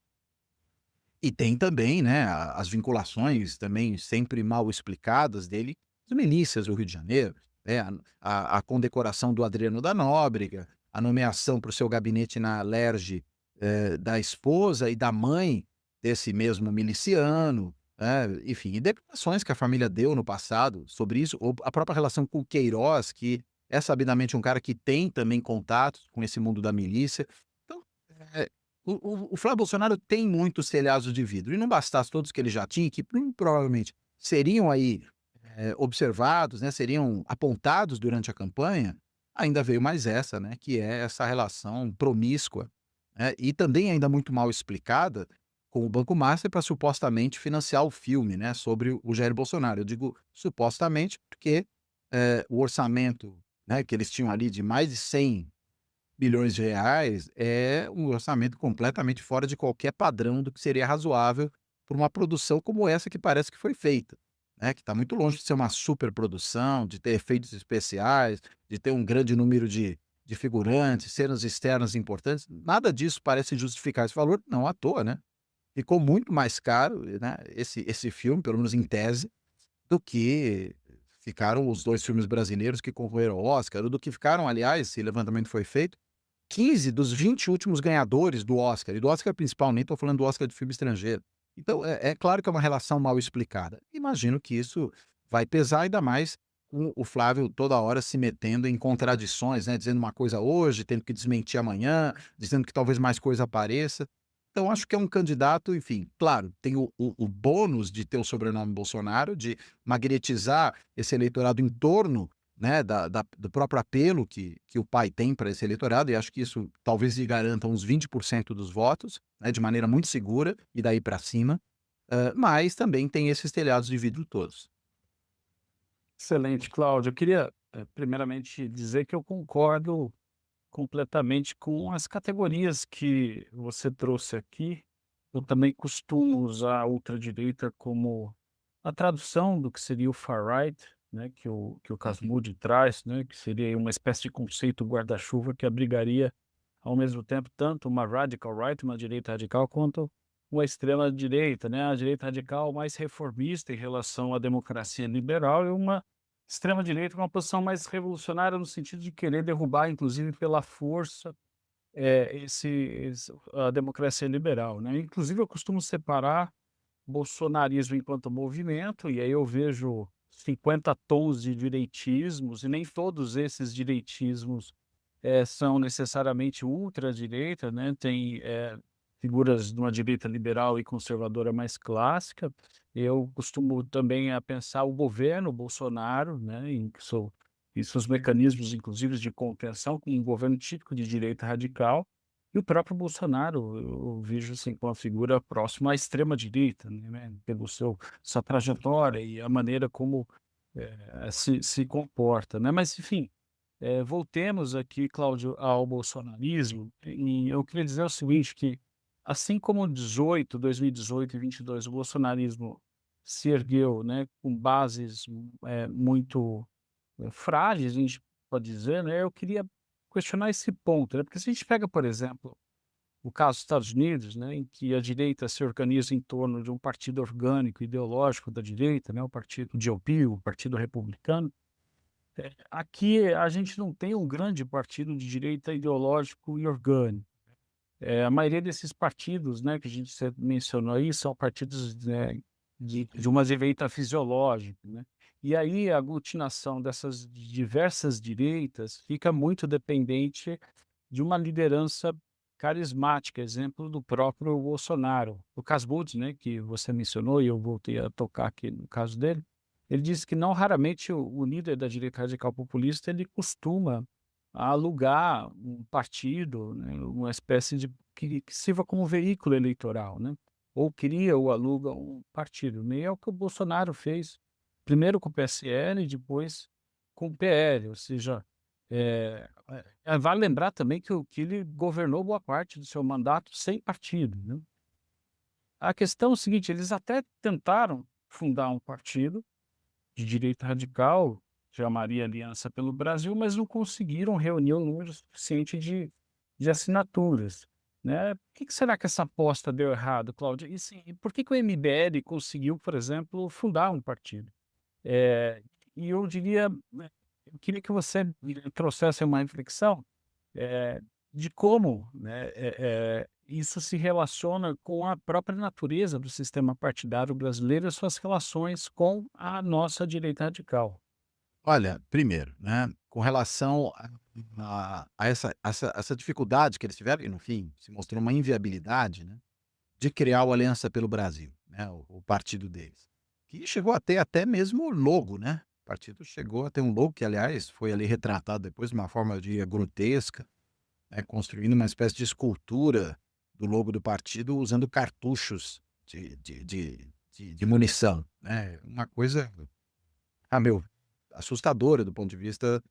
E tem também, né, as vinculações também sempre mal explicadas dele, as milícias do Rio de Janeiro, né, a condecoração do Adriano da Nóbrega, a nomeação para o seu gabinete na Alerj, da esposa e da mãe desse mesmo miliciano, enfim, e declarações que a família deu no passado sobre isso, ou a própria relação com o Queiroz, que é sabidamente um cara que tem também contatos com esse mundo da milícia. Então, eh o Flávio Bolsonaro tem muitos telhados de vidro, e não bastasse todos que ele já tinha, que provavelmente seriam aí, observados, né, seriam apontados durante a campanha, ainda veio mais essa, né, que é essa relação promíscua, né, e também ainda muito mal explicada com o Banco Master para supostamente financiar o filme, né, sobre o Jair Bolsonaro. Eu digo supostamente porque, o orçamento, né, que eles tinham ali de mais de 100 bilhões de reais é um orçamento completamente fora de qualquer padrão do que seria razoável para uma produção como essa que parece que foi feita, né, que está muito longe de ser uma superprodução, de ter efeitos especiais, de ter um grande número de figurantes, cenas externas importantes, nada disso parece justificar esse valor, não à toa, né. Ficou muito mais caro, né, esse filme, pelo menos em tese, do que ficaram os 2 filmes brasileiros que concorreram ao Oscar, ou do que ficaram, aliás, esse levantamento foi feito, 15 dos 20 últimos ganhadores do Oscar, e do Oscar principal, nem estou falando do Oscar de filme estrangeiro. Então, é claro que é uma relação mal explicada. Imagino que isso vai pesar, ainda mais com o Flávio toda hora se metendo em contradições, né, dizendo uma coisa hoje, tendo que desmentir amanhã, dizendo que talvez mais coisa apareça. Então acho que é um candidato, enfim, claro, tem o bônus de ter o sobrenome Bolsonaro, de magnetizar esse eleitorado em torno, né, do próprio apelo que o pai tem para esse eleitorado, e acho que isso talvez lhe garanta uns 20% dos votos, né, de maneira muito segura, e daí para cima, mas também tem esses telhados de vidro todos. Excelente, Cláudio. Eu queria, primeiramente, dizer que eu concordo completamente com as categorias que você trouxe aqui. Eu também costumo usar a ultradireita como a tradução do que seria o far-right, né, que o Casmurro traz, né, que seria uma espécie de conceito guarda-chuva que abrigaria, ao mesmo tempo, tanto uma radical right, uma direita radical, quanto uma extrema direita, né, a direita radical mais reformista em relação à democracia liberal e uma extrema direita com uma posição mais revolucionária no sentido de querer derrubar, inclusive pela força, a democracia liberal, né. Inclusive eu costumo separar bolsonarismo enquanto movimento, e aí eu vejo 50 tons de direitismos, e nem todos esses direitismos, são necessariamente ultradireita, né, tem, figuras de uma direita liberal e conservadora mais clássica. Eu costumo também a pensar o governo Bolsonaro, né, em que sou e seus mecanismos, inclusive, de contenção, com um governo típico de direita radical, e o próprio Bolsonaro, eu vejo assim, com a figura próxima à extrema-direita, né, pelo sua trajetória e a maneira como se comporta, né? Mas, enfim, voltemos aqui, Cláudio, ao bolsonarismo, e eu queria dizer o seguinte, que assim como 2018 e 22, o bolsonarismo se ergueu, né, com bases muito frágeis, a gente pode dizer, né, eu queria questionar esse ponto, né, porque se a gente pega, por exemplo, o caso dos Estados Unidos, né, em que a direita se organiza em torno de um partido orgânico, ideológico da direita, né, o partido GOP, o Partido Republicano. Aqui a gente não tem um grande partido de direita ideológico e orgânico. A maioria desses partidos, né, que a gente mencionou aí, são partidos, né, de uma direita fisiológica, né? E aí a aglutinação dessas diversas direitas fica muito dependente de uma liderança carismática, exemplo do próprio Bolsonaro. O Casbut, né, que você mencionou e eu voltei a tocar aqui no caso dele, ele disse que não raramente o líder da direita radical populista, ele costuma alugar um partido, né, uma espécie de que sirva como veículo eleitoral, né, ou cria ou aluga um partido, né, e é o que o Bolsonaro fez, primeiro com o PSL e depois com o PL, ou seja, vale lembrar também que ele governou boa parte do seu mandato sem partido, né. A questão é o seguinte, eles até tentaram fundar um partido de direita radical, chamaria Aliança pelo Brasil, mas não conseguiram reunir um número suficiente de assinaturas, né. Por que será que essa aposta deu errado, Cláudia? E sim, e por que o MBL conseguiu, por exemplo, fundar um partido? E eu diria, né, eu queria que você trouxesse uma reflexão, eh, de como, né, isso se relaciona com a própria natureza do sistema partidário brasileiro e suas relações com a nossa direita radical. Olha, primeiro, né, com relação a essa dificuldade que eles tiveram e no fim se mostrou uma inviabilidade, né, de criar o Aliança pelo Brasil, né, o partido deles, que chegou a ter até mesmo logo, né, o partido chegou a ter um logo que aliás foi ali retratado depois de uma forma, eu diria, grotesca, né, construindo uma espécie de escultura do logo do partido usando cartuchos de munição, né, uma coisa, meu, assustadora do ponto de vista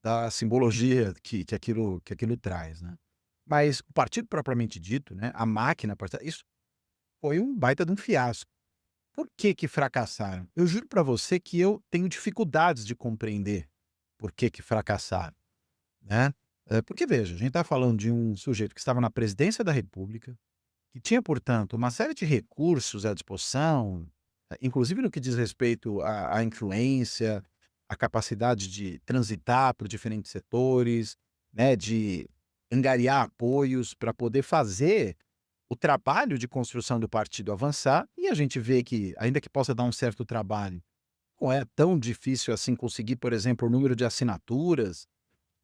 da simbologia que aquilo traz, né. Mas o partido propriamente dito, né, a máquina partidária, isso foi um baita de um fiasco. Por que que fracassaram? Eu juro para você que eu tenho dificuldades de compreender por que que fracassaram, né. Porque veja, a gente está falando de um sujeito que estava na presidência da república, que tinha, portanto, uma série de recursos à disposição, inclusive no que diz respeito à influência, à capacidade de transitar por diferentes setores, né, de angariar apoios para poder fazer o trabalho de construção do partido avançar, e a gente vê que, ainda que possa dar um certo trabalho, não é tão difícil assim conseguir, por exemplo, o número de assinaturas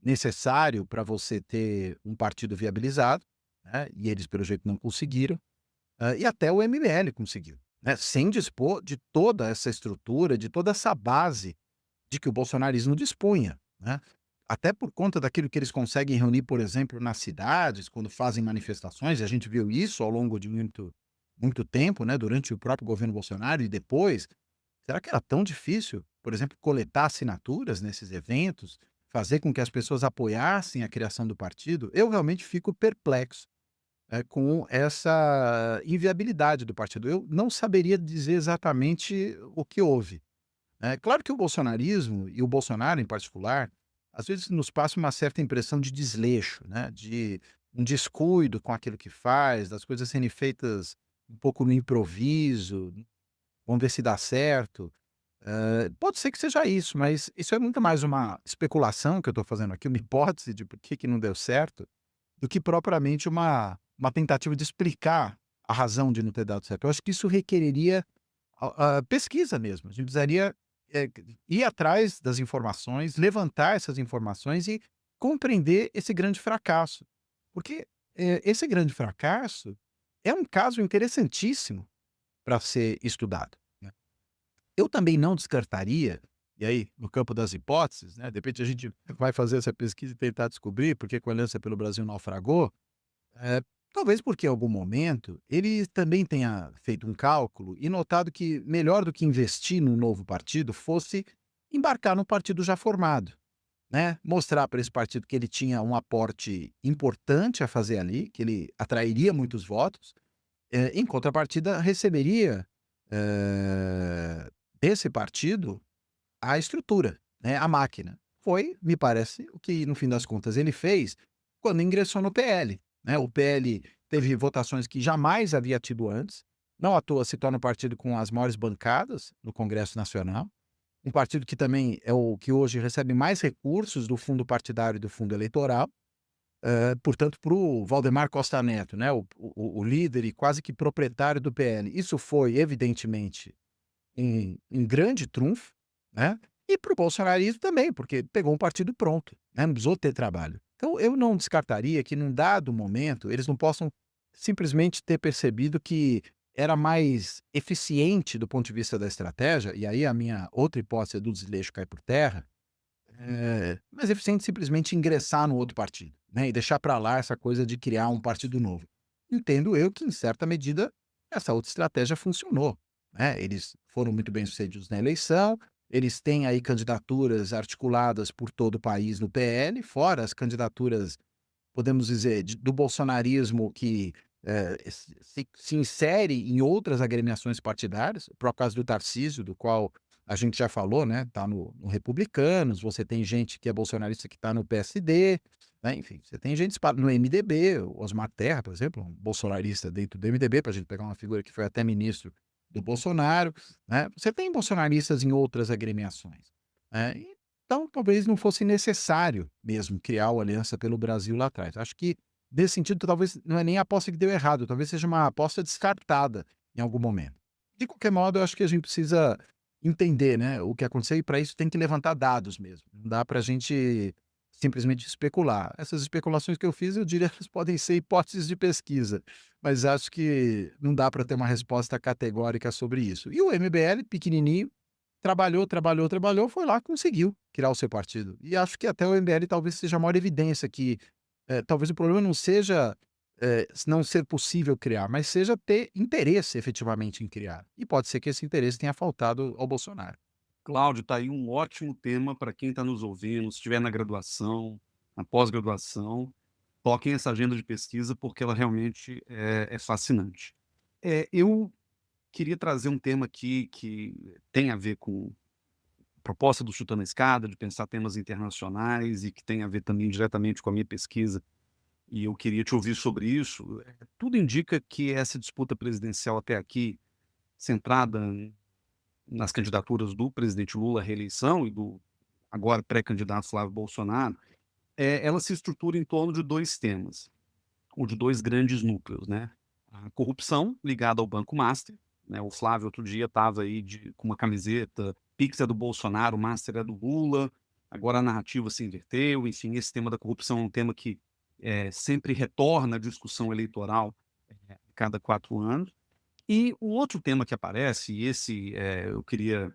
necessário para você ter um partido viabilizado, né, e eles pelo jeito não conseguiram, e até o MBL conseguiu, né, sem dispor de toda essa estrutura, de toda essa base de que o bolsonarismo dispunha, né. Até por conta daquilo que eles conseguem reunir, por exemplo, nas cidades, quando fazem manifestações, e a gente viu isso ao longo de muito tempo, né, durante o próprio governo Bolsonaro e depois. Será que era tão difícil, por exemplo, coletar assinaturas nesses eventos, fazer com que as pessoas apoiassem a criação do partido? Eu realmente fico perplexo, com essa inviabilidade do partido. Eu não saberia dizer exatamente o que houve. É claro que o bolsonarismo, e o Bolsonaro em particular, às vezes nos passa uma certa impressão de desleixo, né, de um descuido com aquilo que faz, das coisas serem feitas um pouco no improviso, vamos ver se dá certo. Pode ser que seja isso, mas isso é muito mais uma especulação que eu estou fazendo aqui, uma hipótese de por que que não deu certo, do que propriamente uma tentativa de explicar a razão de não ter dado certo. Eu acho que isso requereria pesquisa mesmo. A gente precisaria, ir atrás das informações, levantar essas informações e compreender esse grande fracasso. Porque, esse grande fracasso é um caso interessantíssimo para ser estudado, né. Eu também não descartaria, E aí, no campo das hipóteses, né, de repente a gente vai fazer essa pesquisa e tentar descobrir por que que o Aliança pelo Brasil naufragou, eh, talvez porque em algum momento ele também tenha feito um cálculo e notado que melhor do que investir num novo partido fosse embarcar num partido já formado, né, mostrar para esse partido que ele tinha um aporte importante a fazer ali, que ele atrairia muitos votos, em contrapartida receberia, desse partido a estrutura, né, a máquina. Foi, me parece, o que no fim das contas ele fez quando ingressou no PL, né. O PL teve votações que jamais havia tido antes, não à toa se torna um partido com as maiores bancadas no Congresso Nacional, um partido que também é o que hoje recebe mais recursos do fundo partidário e do fundo eleitoral, portanto para o Valdemar Costa Neto, né, o líder e quase que proprietário do PL, isso foi evidentemente um grande trunfo, né, e para o bolsonarismo também, porque pegou um partido pronto, né, não precisou ter trabalho. Então eu não descartaria que num dado momento eles não possam simplesmente ter percebido que era mais eficiente do ponto de vista da estratégia, e aí a minha outra hipótese do desleixo cai por terra, mais eficiente simplesmente ingressar no outro partido, né, e deixar para lá essa coisa de criar um partido novo. Entendo eu que, em certa medida, essa outra estratégia funcionou, né, eles foram muito bem-sucedidos na eleição, eles têm aí candidaturas articuladas por todo o país no PL, fora as candidaturas, podemos dizer, do bolsonarismo que, se insere em outras agremiações partidárias, por próprio caso do Tarcísio, do qual a gente já falou, né, tá no Republicanos, você tem gente que é bolsonarista que está no PSD, né, enfim, você tem gente no MDB, o Osmar Terra, por exemplo, um bolsonarista dentro do MDB, para a gente pegar uma figura que foi até ministro do Bolsonaro, né, você tem bolsonaristas em outras agremiações, né, então talvez não fosse necessário mesmo criar o Aliança pelo Brasil lá atrás. Acho que, nesse sentido, talvez não é nem a aposta que deu errado, talvez seja uma aposta descartada em algum momento. De qualquer modo, eu acho que a gente precisa entender, né, o que aconteceu e para isso tem que levantar dados mesmo. Não dá para a gente simplesmente especular. Essas especulações que eu fiz, eu diria que elas podem ser hipóteses de pesquisa, mas acho que não dá para ter uma resposta categórica sobre isso. E o MBL, pequenininho, trabalhou, trabalhou, trabalhou, foi lá, conseguiu criar o seu partido. E acho que até o MBL talvez seja a maior evidência que, talvez o problema não seja, não ser possível criar, mas seja ter interesse efetivamente em criar. E pode ser que esse interesse tenha faltado ao Bolsonaro. Cláudio, tá aí um ótimo tema para quem está nos ouvindo, se estiver na graduação, na pós-graduação, toquem essa agenda de pesquisa porque ela realmente é fascinante. Eu queria trazer um tema aqui que tem a ver com a proposta do Chutando a Escada, de pensar temas internacionais e que tem a ver também diretamente com a minha pesquisa, e eu queria te ouvir sobre isso. Tudo indica que essa disputa presidencial até aqui, centrada nas candidaturas do presidente Lula à reeleição e do agora pré-candidato Flávio Bolsonaro, ela se estrutura em torno de 2 temas, ou de 2 grandes núcleos, né. A corrupção ligada ao Banco Master, né, o Flávio outro dia estava aí com uma camiseta, "Pix é do Bolsonaro, Master é do Lula", agora a narrativa se inverteu, enfim, esse tema da corrupção é um tema que, sempre retorna à discussão eleitoral, a cada 4 anos. E o outro tema que aparece, e esse, eu queria,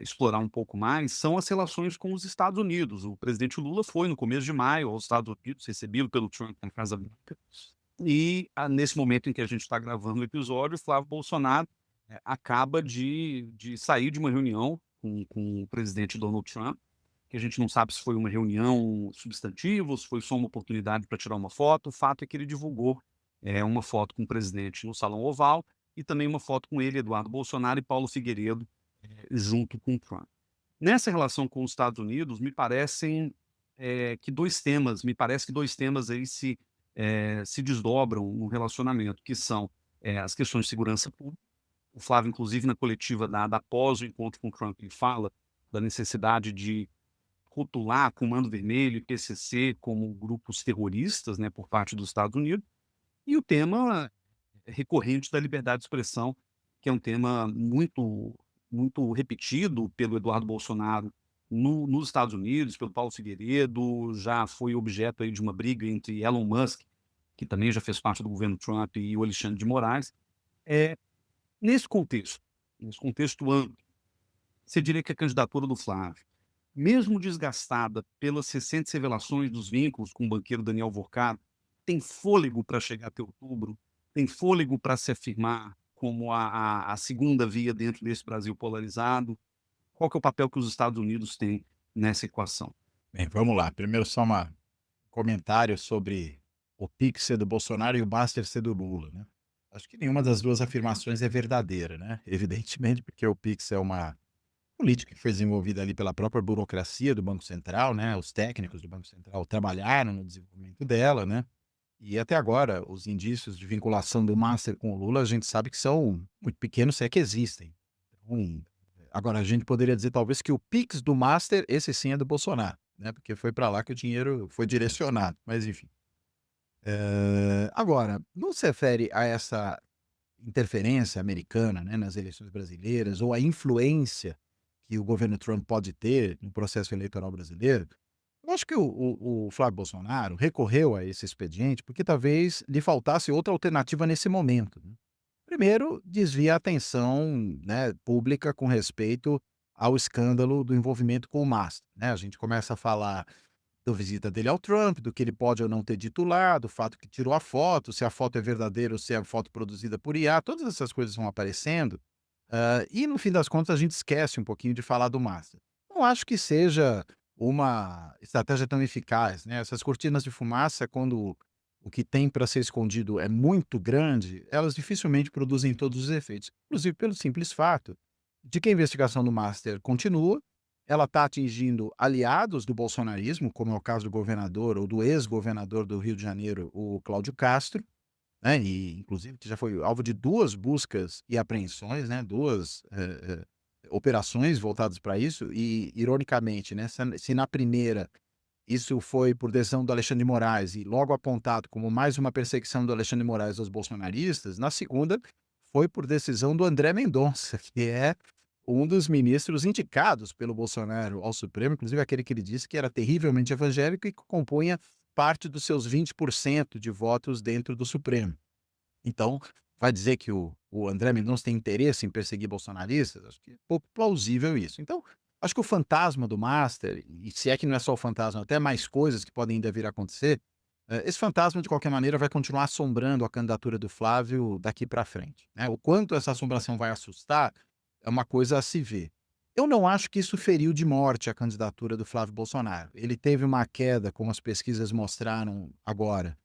explorar um pouco mais, são as relações com os Estados Unidos. O presidente Lula foi no começo de maio aos Estados Unidos, recebido pelo Trump na Casa Branca, e, nesse momento em que a gente está gravando o episódio, o Flávio Bolsonaro, acaba de sair de uma reunião com o presidente Donald Trump, que a gente não sabe se foi uma reunião substantiva ou se foi só uma oportunidade para tirar uma foto. O fato é que ele divulgou, uma foto com o presidente no Salão Oval e também uma foto com ele, Eduardo Bolsonaro e Paulo Figueiredo, junto com o Trump. Nessa relação com os Estados Unidos, me parece que 2 temas aí se desdobram no relacionamento, que são, as questões de segurança pública. O Flávio, inclusive, na coletiva dada após o encontro com o Trump, ele fala da necessidade de rotular Comando Vermelho e PCC como grupos terroristas, né, por parte dos Estados Unidos, e o tema recorrente da liberdade de expressão, que é um tema muito repetido pelo Eduardo Bolsonaro nos Estados Unidos, pelo Paulo Figueiredo, já foi objeto aí de uma briga entre Elon Musk, que também já fez parte do governo Trump, e o Alexandre de Moraes. É, nesse contexto amplo, você diria que a candidatura do Flávio, mesmo desgastada pelas recentes revelações dos vínculos com o banqueiro Daniel Vorcado, tem fôlego para chegar até outubro? Tem fôlego para se afirmar como a segunda via dentro desse Brasil polarizado? Qual que é o papel que os Estados Unidos têm nessa equação? Bem, vamos lá. Primeiro só um comentário sobre o Pix ser do Bolsonaro e o Master ser do Lula, né. Acho que nenhuma das 2 afirmações é verdadeira, né, evidentemente, porque o Pix é uma política que foi desenvolvida ali pela própria burocracia do Banco Central, né, os técnicos do Banco Central trabalharam no desenvolvimento dela, né, e até agora os indícios de vinculação do Master com o Lula a gente sabe que são muito pequenos, se é que existem. Então, agora a gente poderia dizer talvez que o Pix do Master, esse sim é do Bolsonaro, né, porque foi para lá que o dinheiro foi direcionado, mas enfim. Agora, não se refere a essa interferência americana, né, nas eleições brasileiras ou a influência que o governo Trump pode ter no processo eleitoral brasileiro, eu acho que o Flávio Bolsonaro recorreu a esse expediente porque talvez lhe faltasse outra alternativa nesse momento, né. Primeiro, desvia a atenção, né, pública com respeito ao escândalo do envolvimento com o MASP, né. A gente começa a falar da visita dele ao Trump, do que ele pode ou não ter dito lá, do fato que tirou a foto, se a foto é verdadeira ou se é foto produzida por IA, todas essas coisas vão aparecendo, e no fim das contas a gente esquece um pouquinho de falar do Massa. Não acho que seja uma estratégia tão eficaz, né, essas cortinas de fumaça, quando o que tem para ser escondido é muito grande, elas dificilmente produzem todos os efeitos, inclusive pelo simples fato de que a investigação do Master continua, ela está atingindo aliados do bolsonarismo, como é o caso do governador ou do ex-governador do Rio de Janeiro, o Cláudio Castro, né, e inclusive que já foi alvo de 2 buscas e apreensões, né, 2, operações voltadas para isso e, ironicamente, né, se na primeira isso foi por decisão do Alexandre de Moraes e logo apontado como mais uma perseguição do Alexandre de Moraes aos bolsonaristas, na segunda foi por decisão do André Mendonça, que é um dos ministros indicados pelo Bolsonaro ao Supremo, inclusive aquele que ele disse que era terrivelmente evangélico e que compunha parte dos seus 20% de votos dentro do Supremo. Então, vai dizer que o André Mendonça tem interesse em perseguir bolsonaristas? Acho que é pouco plausível isso. Então, acho que o fantasma do Master, e se é que não é só o fantasma, até mais coisas que podem ainda vir a acontecer, esse fantasma, de qualquer maneira, vai continuar assombrando a candidatura do Flávio daqui para frente, né. O quanto essa assombração vai assustar é uma coisa a se ver. Eu não acho que isso feriu de morte a candidatura do Flávio Bolsonaro. Ele teve uma queda, como as pesquisas mostraram agora,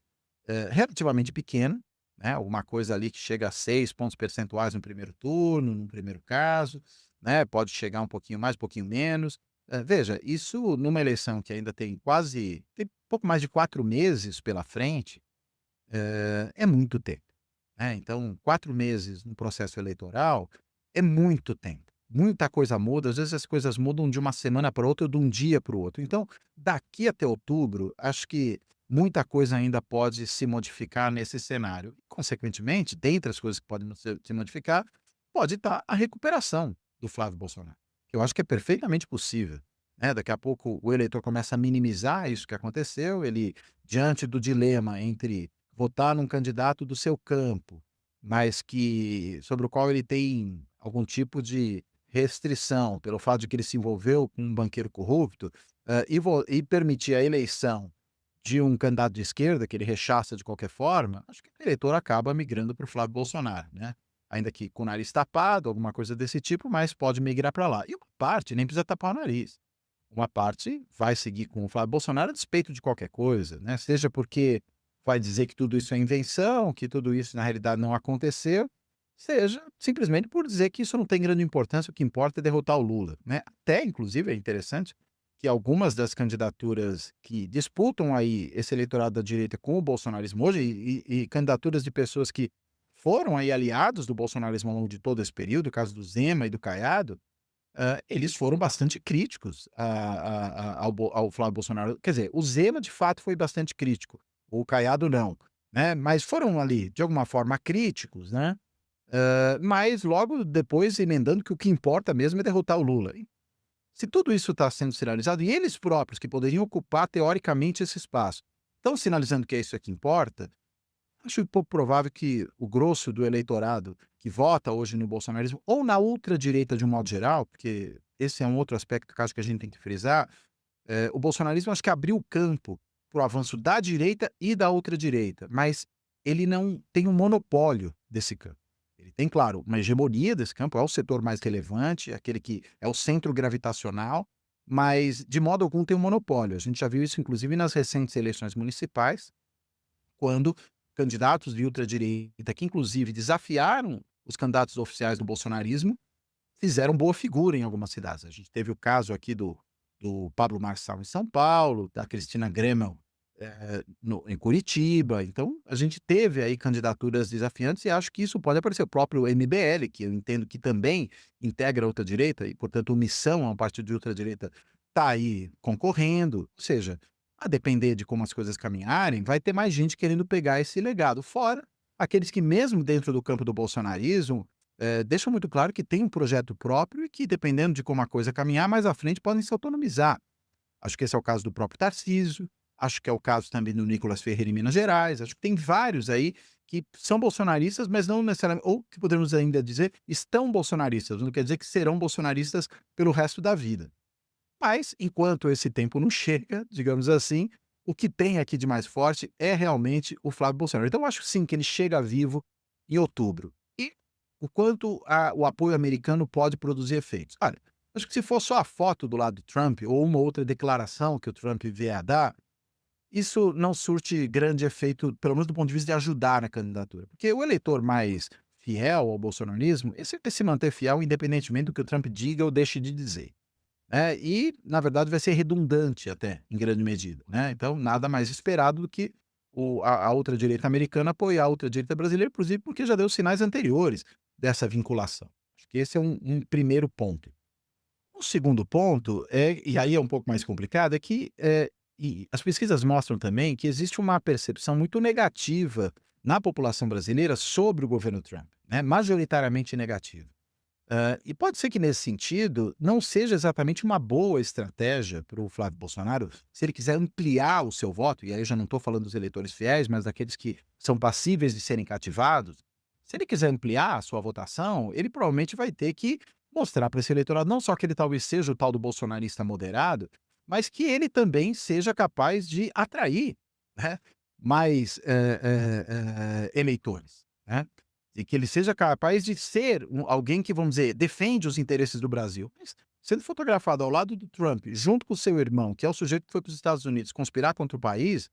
relativamente pequena, né, uma coisa ali que chega a 6 pontos percentuais no primeiro turno, no primeiro caso, né, pode chegar um pouquinho mais, um pouquinho menos. Veja, isso numa eleição que ainda tem pouco mais de 4 meses pela frente, é muito tempo, né. Então 4 meses no processo eleitoral é muito tempo. Muita coisa muda, às vezes as coisas mudam de uma semana para outra ou de um dia para o outro. Então, daqui até outubro, acho que muita coisa ainda pode se modificar nesse cenário. Consequentemente, dentre as coisas que podem se modificar, pode estar a recuperação do Flávio Bolsonaro, que eu acho que é perfeitamente possível, né. Daqui a pouco o eleitor começa a minimizar isso que aconteceu, ele, diante do dilema entre votar num candidato do seu campo, mas que sobre o qual ele tem algum tipo de restrição pelo fato de que ele se envolveu com um banqueiro corrupto, e permitir a eleição de um candidato de esquerda, que ele rechaça de qualquer forma, acho que o eleitor acaba migrando para o Flávio Bolsonaro, né. Ainda que com o nariz tapado, alguma coisa desse tipo, mas pode migrar para lá. E uma parte nem precisa tapar o nariz. Uma parte vai seguir com o Flávio Bolsonaro a despeito de qualquer coisa, né, seja porque vai dizer que tudo isso é invenção, que tudo isso na realidade não aconteceu, seja simplesmente por dizer que isso não tem grande importância, o que importa é derrotar o Lula, né. Até inclusive é interessante que algumas das candidaturas que disputam aí esse eleitorado da direita com o bolsonarismo hoje e candidaturas de pessoas que foram aí aliados do bolsonarismo ao longo de todo esse período, o caso do Zema e do Caiado, eles foram bastante críticos ao Flávio Bolsonaro. Quer dizer, o Zema de fato foi bastante crítico, o Caiado não, né, mas foram ali, de alguma forma, críticos, né, mas logo depois emendando que o que importa mesmo é derrotar o Lula. Se tudo isso está sendo sinalizado, e eles próprios, que poderiam ocupar teoricamente esse espaço, estão sinalizando que é isso que importa, acho pouco provável que o grosso do eleitorado que vota hoje no bolsonarismo, ou na ultradireita de um modo geral, porque esse é um outro aspecto que eu acho que a gente tem que frisar. O bolsonarismo acho que abriu o campo para o avanço da direita e da ultradireita, mas ele não tem um monopólio desse campo. Ele tem, claro, uma hegemonia desse campo, é o setor mais relevante, aquele que é o centro gravitacional, mas de modo algum tem um monopólio. A gente já viu isso inclusive nas recentes eleições municipais, quando candidatos de ultradireita, que inclusive desafiaram os candidatos oficiais do bolsonarismo, fizeram boa figura em algumas cidades. A gente teve o caso aqui do Pablo Marçal em São Paulo, da Cristina Gremmel, em Curitiba. Então, a gente teve aí candidaturas desafiantes e acho que isso pode aparecer. O próprio MBL, que eu entendo que também integra a ultradireita e, portanto, o Missão é um partido de ultradireita, está aí concorrendo. Ou seja, a depender de como as coisas caminharem, vai ter mais gente querendo pegar esse legado. Fora aqueles que, mesmo dentro do campo do bolsonarismo, deixam muito claro que tem um projeto próprio e que, dependendo de como a coisa caminhar, mais à frente podem se autonomizar. Acho que esse é o caso do próprio Tarcísio, acho que é o caso também do Nicolas Ferreira em Minas Gerais, acho que tem vários aí que são bolsonaristas, mas não necessariamente, ou que podemos ainda dizer, estão bolsonaristas, não quer dizer que serão bolsonaristas pelo resto da vida. Mas, enquanto esse tempo não chega, digamos assim, o que tem aqui de mais forte é realmente o Flávio Bolsonaro. Então, eu acho sim que ele chega vivo em outubro. E o quanto o apoio americano pode produzir efeitos. Olha, acho que se for só a foto do lado de Trump ou uma outra declaração que o Trump vier a dar, isso não surte grande efeito, pelo menos do ponto de vista de ajudar na candidatura. Porque o eleitor mais fiel ao bolsonarismo, esse vai se manter fiel independentemente do que o Trump diga ou deixe de dizer. E, na verdade, vai ser redundante até, em grande medida, né. Então, nada mais esperado do que a ultradireita americana apoiar a ultradireita brasileira, inclusive porque já deu sinais anteriores dessa vinculação. Acho que esse é um primeiro ponto. O segundo ponto e aí é um pouco mais complicado, é que, e as pesquisas mostram também que existe uma percepção muito negativa na população brasileira sobre o governo Trump, né, majoritariamente negativa. E pode ser que nesse sentido não seja exatamente uma boa estratégia para o Flávio Bolsonaro, se ele quiser ampliar o seu voto, e aí eu já não estou falando dos eleitores fiéis, mas daqueles que são passíveis de serem cativados. Se ele quiser ampliar a sua votação, ele provavelmente vai ter que mostrar para esse eleitorado não só que ele talvez seja o tal do bolsonarista moderado, mas que ele também seja capaz de atrair, né, mais eleitores, né? E que ele seja capaz de ser alguém que, vamos dizer, defende os interesses do Brasil. Mas sendo fotografado ao lado do Trump, junto com o seu irmão, que é o sujeito que foi para os Estados Unidos conspirar contra o país,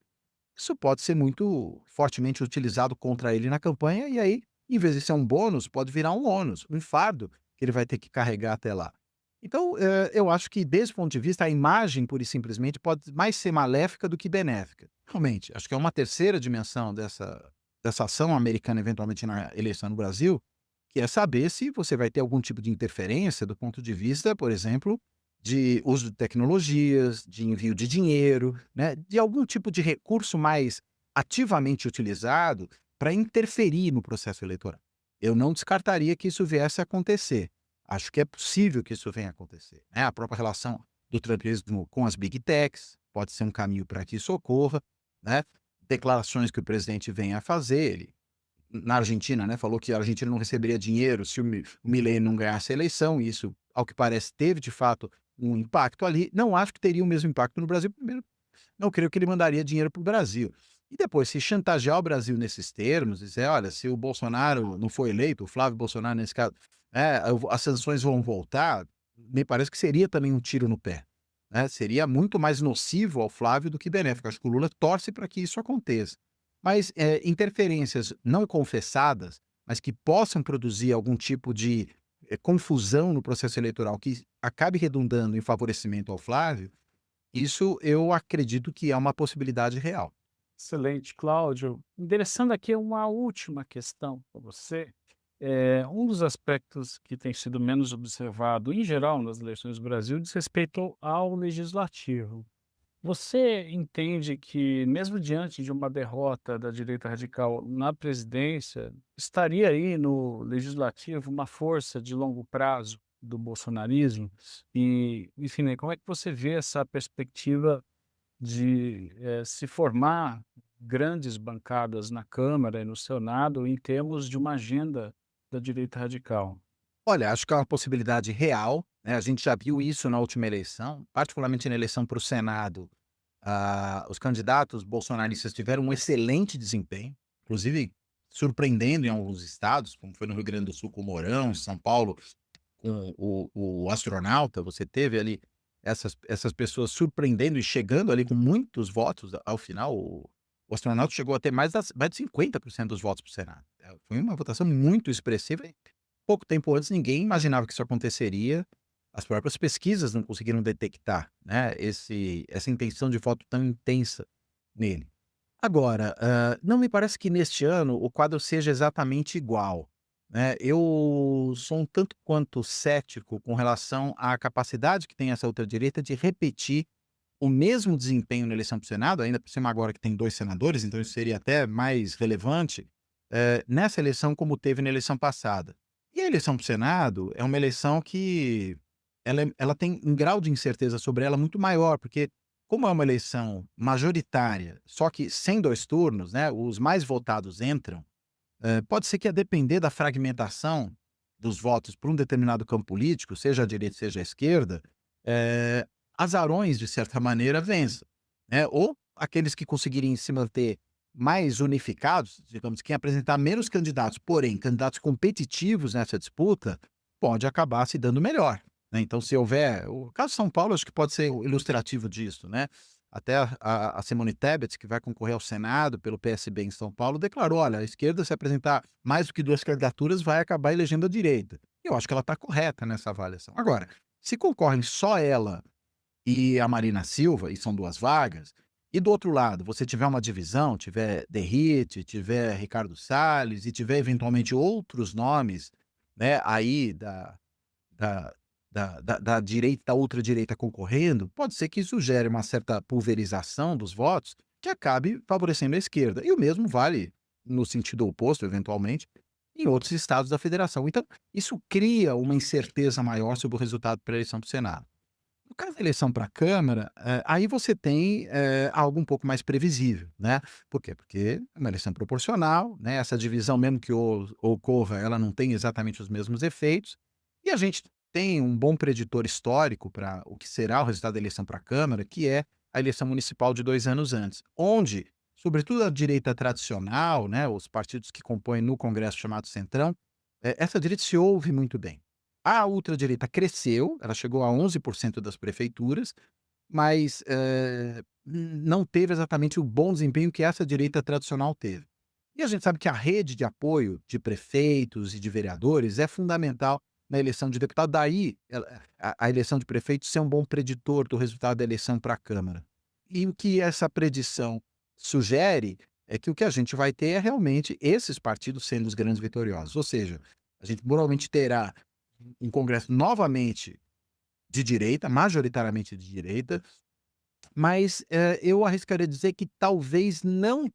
isso pode ser muito fortemente utilizado contra ele na campanha e aí, em vez de ser um bônus, pode virar um ônus, um fardo que ele vai ter que carregar até lá. Então, eu acho que desse ponto de vista, a imagem, pura e simplesmente, pode mais ser maléfica do que benéfica. Realmente, acho que é uma terceira dimensão dessa ação americana, eventualmente, na eleição no Brasil, que é saber se você vai ter algum tipo de interferência do ponto de vista, por exemplo, de uso de tecnologias, de envio de dinheiro, né, de algum tipo de recurso mais ativamente utilizado para interferir no processo eleitoral. Eu não descartaria que isso viesse a acontecer. Acho que é possível que isso venha a acontecer, né? A própria relação do trumpismo com as big techs pode ser um caminho para que isso ocorra, né? Declarações que o presidente vem a fazer, ele na Argentina, né, falou que a Argentina não receberia dinheiro se o Milei não ganhasse a eleição, e isso, ao que parece, teve de fato um impacto ali. Não acho que teria o mesmo impacto no Brasil. Primeiro, não creio que ele mandaria dinheiro para o Brasil. E depois, se chantagear o Brasil nesses termos, dizer, olha, se o Bolsonaro não for eleito, o Flávio Bolsonaro nesse caso, as sanções vão voltar, me parece que seria também um tiro no pé, né? Seria muito mais nocivo ao Flávio do que benéfico. Acho que o Lula torce para que isso aconteça. Mas interferências não confessadas, mas que possam produzir algum tipo de confusão no processo eleitoral que acabe redundando em favorecimento ao Flávio, isso eu acredito que é uma possibilidade real. Excelente, Cláudio. Endereçando aqui uma última questão para você. Um dos aspectos que tem sido menos observado, em geral, nas eleições do Brasil, diz respeito ao legislativo. Você entende que, mesmo diante de uma derrota da direita radical na presidência, estaria aí no legislativo uma força de longo prazo do bolsonarismo? E, enfim, né, como é que você vê essa perspectiva de se formar grandes bancadas na Câmara e no Senado em termos de uma agenda da direita radical? Olha, acho que é uma possibilidade real, né, a gente já viu isso na última eleição, particularmente na eleição para o Senado. Os candidatos bolsonaristas tiveram um excelente desempenho, inclusive surpreendendo em alguns estados, como foi no Rio Grande do Sul com o Mourão, em São Paulo com o astronauta, você teve ali essas pessoas surpreendendo e chegando ali com muitos votos ao final, o astronauta chegou a ter mais de 50% dos votos para o Senado. Foi uma votação muito expressiva e pouco tempo antes ninguém imaginava que isso aconteceria, as próprias pesquisas não conseguiram detectar, né, essa intenção de voto tão intensa nele. Agora, não me parece que neste ano o quadro seja exatamente igual, né. Eu sou um tanto quanto cético com relação à capacidade que tem essa ultradireita de repetir o mesmo desempenho na eleição para o Senado, ainda por cima agora que tem 2 senadores, então isso seria até mais relevante, nessa eleição como teve na eleição passada. E a eleição para o Senado é uma eleição que ela tem um grau de incerteza sobre ela muito maior, porque como é uma eleição majoritária, só que sem 2 turnos, né, os mais votados entram, pode ser que a depender da fragmentação dos votos por um determinado campo político, seja a direita, seja a esquerda, eh, azarões, de certa maneira, vençam, né, ou aqueles que conseguirem se manter mais unificados, digamos, quem apresentar menos candidatos, porém candidatos competitivos nessa disputa, pode acabar se dando melhor, né. Então se houver o caso de São Paulo acho que pode ser ilustrativo disso, né. Até a Simone Tebet, que vai concorrer ao Senado pelo PSB em São Paulo, declarou: "Olha, a esquerda se apresentar mais do que 2 candidaturas vai acabar elegendo a direita". E eu acho que ela está correta nessa avaliação. Agora, se concorrem só ela e a Marina Silva, e são 2 vagas, e do outro lado você tiver uma divisão, tiver Derrite, tiver Ricardo Salles e tiver eventualmente outros nomes, né, aí da da direita, da ultradireita concorrendo, pode ser que isso gere uma certa pulverização dos votos, que acabe favorecendo a esquerda. E o mesmo vale no sentido oposto, eventualmente, em outros estados da federação. Então, isso cria uma incerteza maior sobre o resultado para a eleição para o Senado. No caso da eleição para a Câmara, aí você tem, algo um pouco mais previsível, né. Por quê? Porque é uma eleição proporcional, né, essa divisão mesmo que ocorra, ela não tem exatamente os mesmos efeitos, e a gente tem um bom preditor histórico para o que será o resultado da eleição para a Câmara, que é a eleição municipal de 2 anos antes, onde, sobretudo a direita tradicional, né, os partidos que compõem no Congresso chamado Centrão, essa direita se ouve muito bem. A ultradireita cresceu, ela chegou a 11% das prefeituras, mas, não teve exatamente o bom desempenho que essa direita tradicional teve. E a gente sabe que a rede de apoio de prefeitos e de vereadores é fundamental na eleição de deputado, daí a eleição de prefeito ser um bom preditor do resultado da eleição para a Câmara. E o que essa predição sugere é que o que a gente vai ter é realmente esses partidos sendo os grandes vitoriosos, ou seja, a gente provavelmente terá um Congresso novamente de direita, majoritariamente de direita, mas, eu arriscaria dizer que talvez não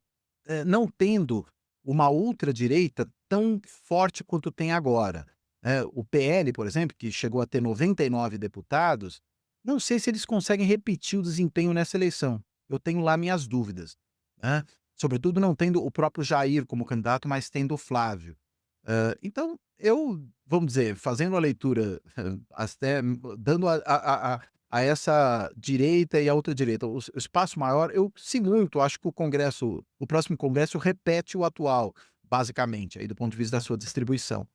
tendo uma ultradireita tão forte quanto tem agora. O PL, por exemplo, que chegou a ter 99 deputados, não sei se eles conseguem repetir o desempenho nessa eleição. Eu tenho lá minhas dúvidas, né. Sobretudo não tendo o próprio Jair como candidato, mas tendo o Flávio. Então eu, vamos dizer, fazendo a leitura, até dando a essa direita e a outra direita o espaço maior, eu se muito acho que o próximo congresso repete o atual, basicamente, aí do ponto de vista da sua distribuição.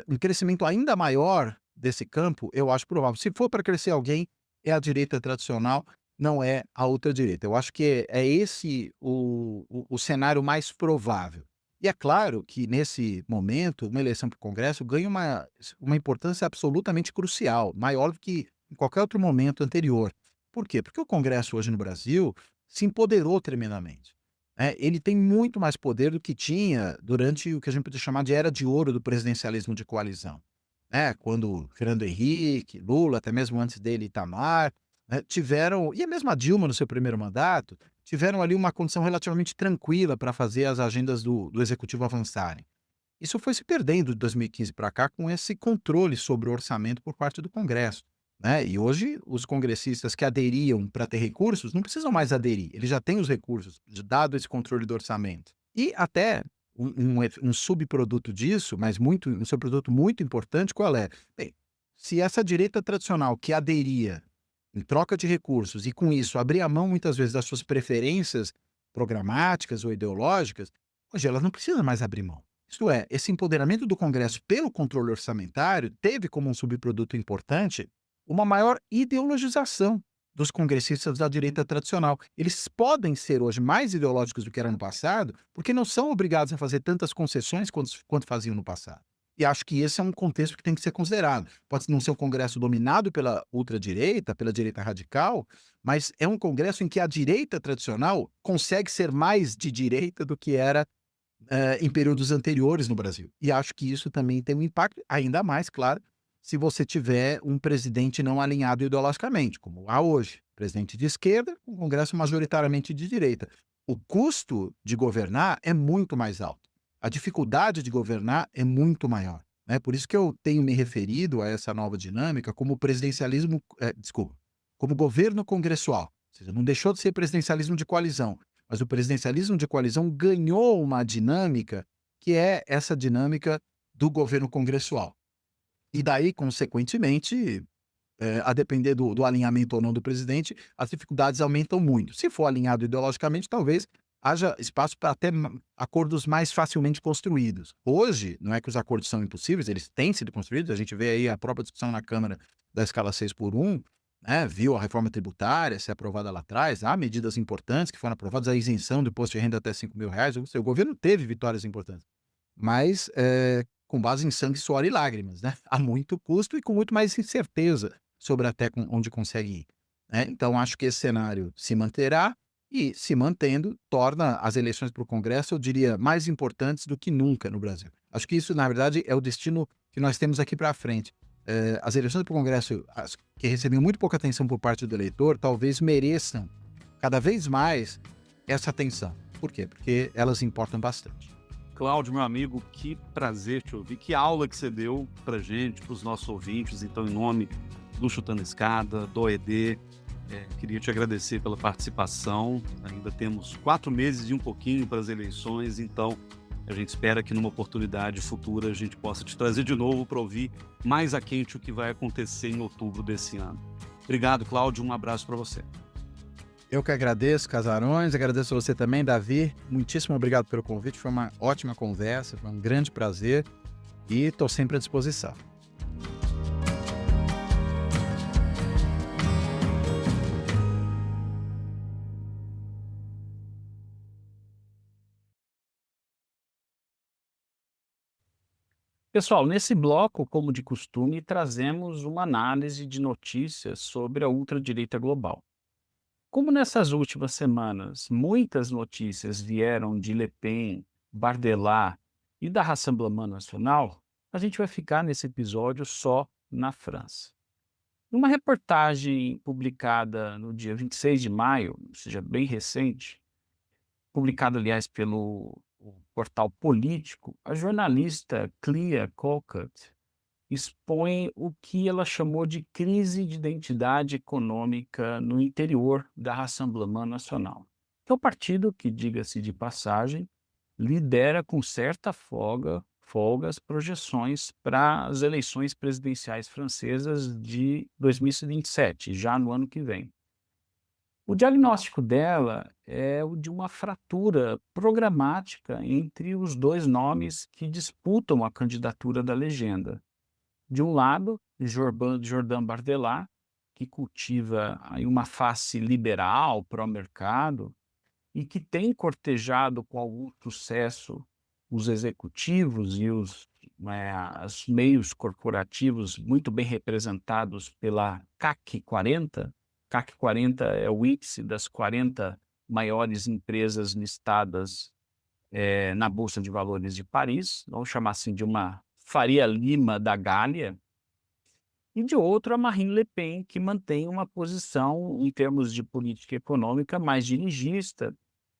Um crescimento ainda maior desse campo, eu acho provável. Se for para crescer alguém, é a direita tradicional, não é a ultradireita. Eu acho que é esse o cenário mais provável. E é claro que, nesse momento, uma eleição para o Congresso ganha uma importância absolutamente crucial, maior do que em qualquer outro momento anterior. Por quê? Porque o Congresso hoje no Brasil se empoderou tremendamente, né. Ele tem muito mais poder do que tinha durante o que a gente pode chamar de era de ouro do presidencialismo de coalizão, né, quando Fernando Henrique, Lula, até mesmo antes dele Itamar, né, tiveram e a mesma Dilma no seu primeiro mandato, tiveram ali uma condição relativamente tranquila para fazer as agendas do executivo avançarem. Isso foi se perdendo de 2015 para cá com esse controle sobre o orçamento por parte do Congresso, né, e hoje os congressistas que aderiam para ter recursos não precisam mais aderir, eles já têm os recursos, dado esse controle do orçamento. E até um subproduto disso, mas um subproduto muito importante, qual é? Bem, se essa direita tradicional que aderia em troca de recursos e com isso abria mão muitas vezes das suas preferências programáticas ou ideológicas, hoje ela não precisa mais abrir mão. Isto é, esse empoderamento do Congresso pelo controle orçamentário teve como um subproduto importante uma maior ideologização dos congressistas da direita tradicional. Eles podem ser hoje mais ideológicos do que era no passado, porque não são obrigados a fazer tantas concessões quanto faziam no passado. E acho que esse é um contexto que tem que ser considerado. Pode não ser um congresso dominado pela ultradireita, pela direita radical, mas é um congresso em que a direita tradicional consegue ser mais de direita do que era em períodos anteriores no Brasil. E acho que isso também tem um impacto, ainda mais, claro, se você tiver um presidente não alinhado ideologicamente, como há hoje. Presidente de esquerda, um congresso majoritariamente de direita. O custo de governar é muito mais alto. A dificuldade de governar é muito maior. Né? Por isso que eu tenho me referido a essa nova dinâmica como presidencialismo, como governo congressual. Ou seja, não deixou de ser presidencialismo de coalizão, mas o presidencialismo de coalizão ganhou uma dinâmica que é essa dinâmica do governo congressual. E daí, consequentemente, a depender do alinhamento ou não do presidente, as dificuldades aumentam muito. Se for alinhado ideologicamente, talvez haja espaço para até acordos mais facilmente construídos. Hoje, não é que os acordos são impossíveis, eles têm sido construídos, a gente vê aí a própria discussão na Câmara da escala 6x1, né, viu a reforma tributária ser aprovada lá atrás, há medidas importantes que foram aprovadas, a isenção do imposto de renda até R$ 5.000, o governo teve vitórias importantes, mas com base em sangue, suor e lágrimas, né? Há muito custo e com muito mais incerteza sobre até onde consegue ir. Né? Então, acho que esse cenário se manterá e, se mantendo, torna as eleições para o Congresso, eu diria, mais importantes do que nunca no Brasil. Acho que isso, na verdade, é o destino que nós temos aqui para frente. As eleições para o Congresso, que recebem muito pouca atenção por parte do eleitor, talvez mereçam cada vez mais essa atenção. Por quê? Porque elas importam bastante. Cláudio, meu amigo, que prazer te ouvir, que aula que você deu pra gente, pros nossos ouvintes. Então, em nome do Chutando a Escada, do OED, queria te agradecer pela participação. Ainda temos 4 meses e um pouquinho para as eleições, então a gente espera que numa oportunidade futura a gente possa te trazer de novo para ouvir mais a quente o que vai acontecer em outubro desse ano. Obrigado, Cláudio, um abraço para você. Eu que agradeço, Casarões, agradeço a você também, Davi. Muitíssimo obrigado pelo convite, foi uma ótima conversa, foi um grande prazer e estou sempre à disposição. Pessoal, nesse bloco, como de costume, trazemos uma análise de notícias sobre a ultradireita global. Como nessas últimas semanas muitas notícias vieram de Le Pen, Bardella e da Rassemblement National, a gente vai ficar nesse episódio só na França. Numa reportagem publicada no dia 26 de maio, ou seja, bem recente, publicada, aliás, pelo o portal Político, a jornalista Clea Colcutt expõe o que ela chamou de crise de identidade econômica no interior da Rassemblement National, que é o partido que, diga-se de passagem, lidera com certa folga as projeções para as eleições presidenciais francesas de 2027, já no ano que vem. O diagnóstico dela é o de uma fratura programática entre os dois nomes que disputam a candidatura da legenda. De um lado, Jordan Bardella, que cultiva aí uma face liberal, pró-mercado, e que tem cortejado com algum sucesso os executivos e os meios corporativos muito bem representados pela CAC 40. CAC 40 é o índice das 40 maiores empresas listadas na Bolsa de Valores de Paris, vamos chamar assim de uma Faria Lima da Gália, e de outro a Marine Le Pen, que mantém uma posição, em termos de política econômica, mais dirigista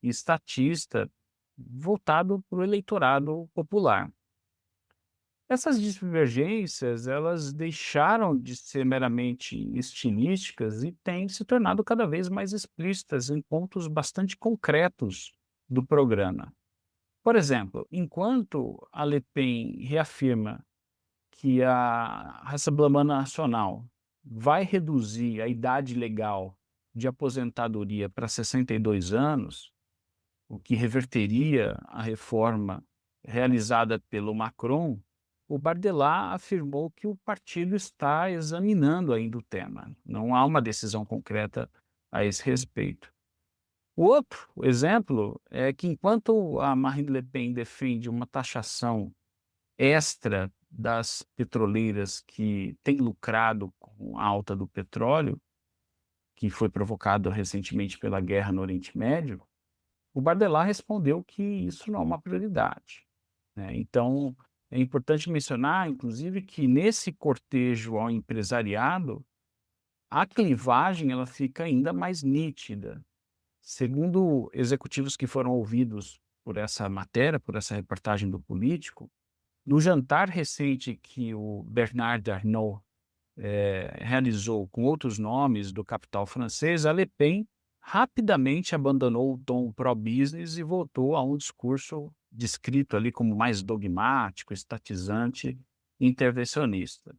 e estatista, voltado para o eleitorado popular. Essas divergências, elas deixaram de ser meramente estilísticas e têm se tornado cada vez mais explícitas em pontos bastante concretos do programa. Por exemplo, enquanto a Le Pen reafirma que a Assembleia Nacional vai reduzir a idade legal de aposentadoria para 62 anos, o que reverteria a reforma realizada pelo Macron, o Bardella afirmou que o partido está examinando ainda o tema. Não há uma decisão concreta a esse respeito. O outro exemplo é que, enquanto a Marine Le Pen defende uma taxação extra das petroleiras que têm lucrado com a alta do petróleo, que foi provocado recentemente pela guerra no Oriente Médio, o Bardella respondeu que isso não é uma prioridade, né? Então, é importante mencionar, inclusive, que nesse cortejo ao empresariado, a clivagem ela fica ainda mais nítida. Segundo executivos que foram ouvidos por essa matéria, por essa reportagem do Político, no jantar recente que o Bernard Arnault realizou com outros nomes do capital francês, a Le Pen rapidamente abandonou o tom pró-business e voltou a um discurso descrito ali como mais dogmático, estatizante e intervencionista.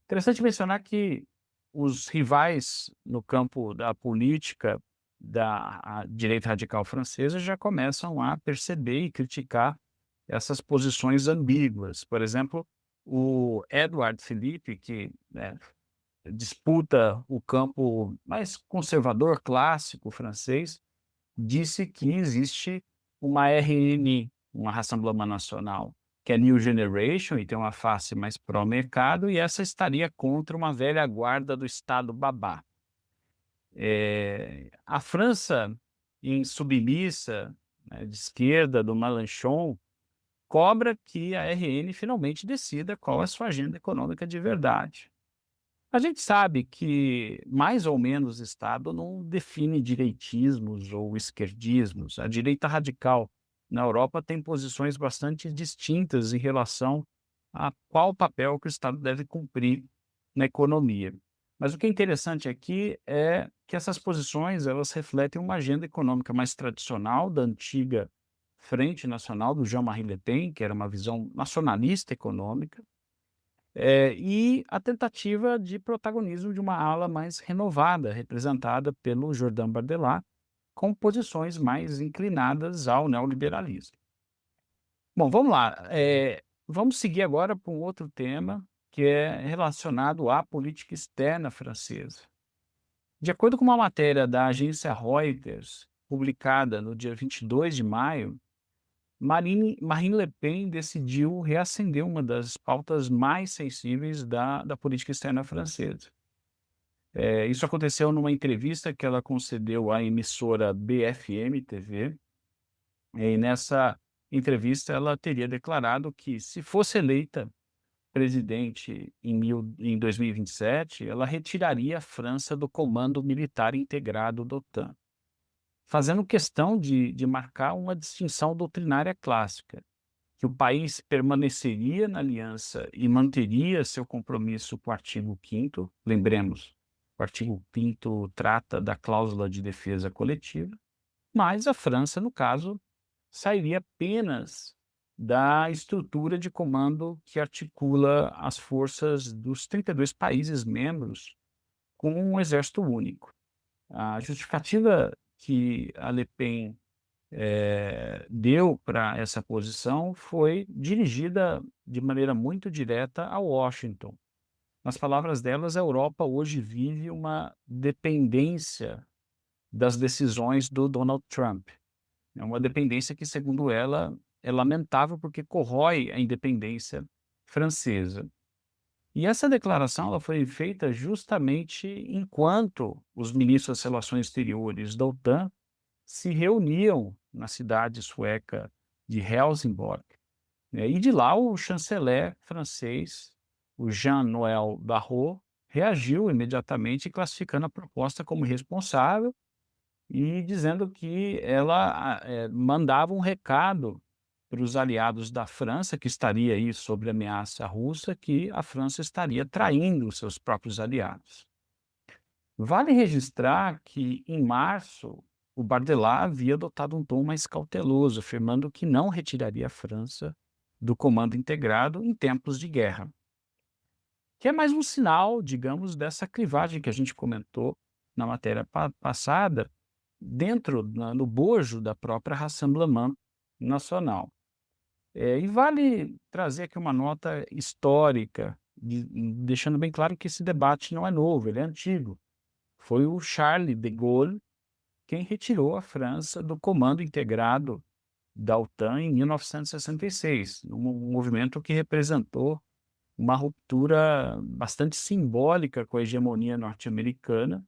Interessante mencionar que os rivais no campo da política da direita radical francesa já começam a perceber e criticar essas posições ambíguas. Por exemplo, o Édouard Philippe, que disputa o campo mais conservador, clássico francês, disse que existe uma RNI, uma Rassemblement National, que é New Generation e tem uma face mais pró-mercado, e essa estaria contra uma velha guarda do Estado babá. A França, em submissa, né, de esquerda, do Mélenchon, cobra que a RN finalmente decida qual é a sua agenda econômica de verdade. A gente sabe que, mais ou menos, Estado não define direitismos ou esquerdismos. A direita radical na Europa tem posições bastante distintas em relação a qual papel que o Estado deve cumprir na economia. Mas o que é interessante aqui é que essas posições elas refletem uma agenda econômica mais tradicional da antiga Frente Nacional do Jean-Marie Le Pen, que era uma visão nacionalista econômica, e a tentativa de protagonismo de uma ala mais renovada, representada pelo Jordan Bardella, com posições mais inclinadas ao neoliberalismo. Bom, vamos lá. Vamos seguir agora para um outro tema que é relacionado à política externa francesa. De acordo com uma matéria da agência Reuters, publicada no dia 22 de maio, Marine Le Pen decidiu reacender uma das pautas mais sensíveis da política externa francesa. Isso aconteceu numa entrevista que ela concedeu à emissora BFM TV, e nessa entrevista ela teria declarado que, se fosse eleita presidente em 2027, ela retiraria a França do Comando Militar Integrado da OTAN, fazendo questão de marcar uma distinção doutrinária clássica, que o país permaneceria na aliança e manteria seu compromisso com o artigo 5º, lembremos, o artigo 5º trata da cláusula de defesa coletiva, mas a França, no caso, sairia apenas da estrutura de comando que articula as forças dos 32 países membros com um exército único. A justificativa que a Le Pen deu para essa posição foi dirigida de maneira muito direta a Washington. Nas palavras delas, a Europa hoje vive uma dependência das decisões do Donald Trump. É uma dependência que, segundo ela, é lamentável porque corrói a independência francesa. E essa declaração ela foi feita justamente enquanto os ministros das Relações Exteriores da OTAN se reuniam na cidade sueca de Helsingborg, né? E de lá o chanceler francês, o Jean-Noël Barrot, reagiu imediatamente classificando a proposta como irresponsável e dizendo que ela mandava um recado para os aliados da França, que estaria aí sob ameaça russa, que a França estaria traindo os seus próprios aliados. Vale registrar que, em março, o Bardella havia adotado um tom mais cauteloso, afirmando que não retiraria a França do comando integrado em tempos de guerra, que é mais um sinal, digamos, dessa clivagem que a gente comentou na matéria passada, no bojo da própria Rassemblement Nacional. E vale trazer aqui uma nota histórica, deixando bem claro que esse debate não é novo, ele é antigo. Foi o Charles de Gaulle quem retirou a França do comando integrado da OTAN em 1966, um movimento que representou uma ruptura bastante simbólica com a hegemonia norte-americana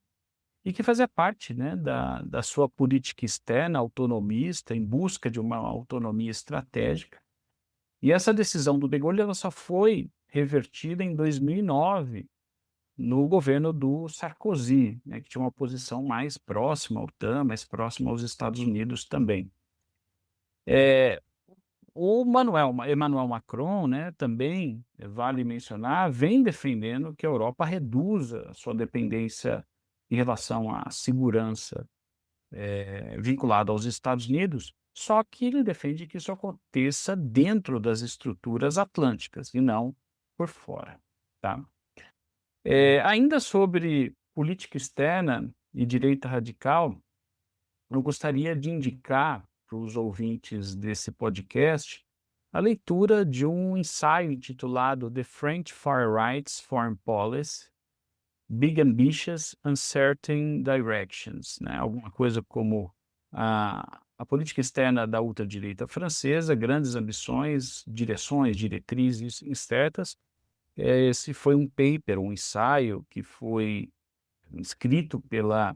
e que fazia parte, né, da sua política externa autonomista, em busca de uma autonomia estratégica. E essa decisão do de Gaulle ela só foi revertida em 2009, no governo do Sarkozy, né, que tinha uma posição mais próxima à OTAN, mais próxima aos Estados Unidos também. O Emmanuel Macron, né, também vale mencionar, vem defendendo que a Europa reduza a sua dependência em relação à segurança vinculada aos Estados Unidos, só que ele defende que isso aconteça dentro das estruturas atlânticas e não por fora, tá? Ainda sobre política externa e direita radical, eu gostaria de indicar para os ouvintes desse podcast a leitura de um ensaio intitulado The French Far Right's Foreign Policy, Big Ambitious, Uncertain Directions, né? Alguma coisa como a política externa da ultradireita francesa, grandes ambições, direções, diretrizes incertas. Esse foi um paper, um ensaio que foi escrito pela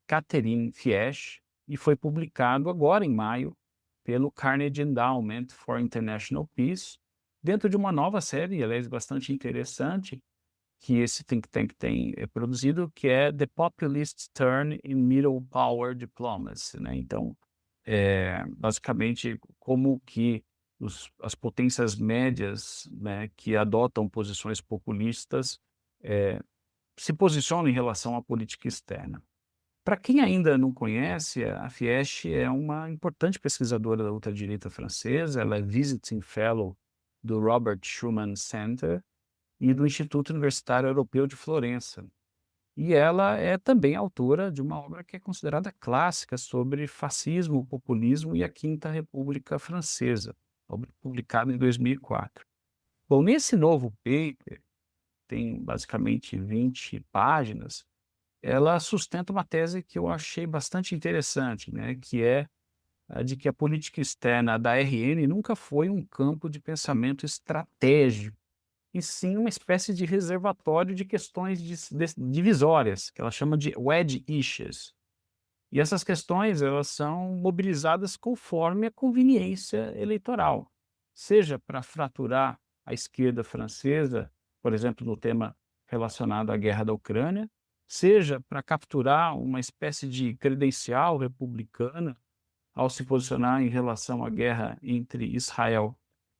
Catherine Fiesch e foi publicado agora em maio pelo Carnegie Endowment for International Peace, dentro de uma nova série, aliás, bastante interessante, que esse think tank tem produzido, que é The Populist Turn in Middle Power Diplomacy, né? Então, basicamente, como que as potências médias, né, que adotam posições populistas, se posicionam em relação à política externa. Para quem ainda não conhece, a Fiesch é uma importante pesquisadora da ultradireita francesa, ela é Visiting Fellow do Robert Schuman Center e do Instituto Universitário Europeu de Florença. E ela é também autora de uma obra que é considerada clássica sobre fascismo, populismo e a Quinta República Francesa, obra publicada em 2004. Bom, nesse novo paper, tem basicamente 20 páginas, ela sustenta uma tese que eu achei bastante interessante, né, que é a de que a política externa da RN nunca foi um campo de pensamento estratégico, e sim uma espécie de reservatório de questões divisórias, que ela chama de wedge issues. E essas questões elas são mobilizadas conforme a conveniência eleitoral, seja para fraturar a esquerda francesa, por exemplo, no tema relacionado à guerra da Ucrânia, seja para capturar uma espécie de credencial republicana ao se posicionar em relação à guerra entre Israel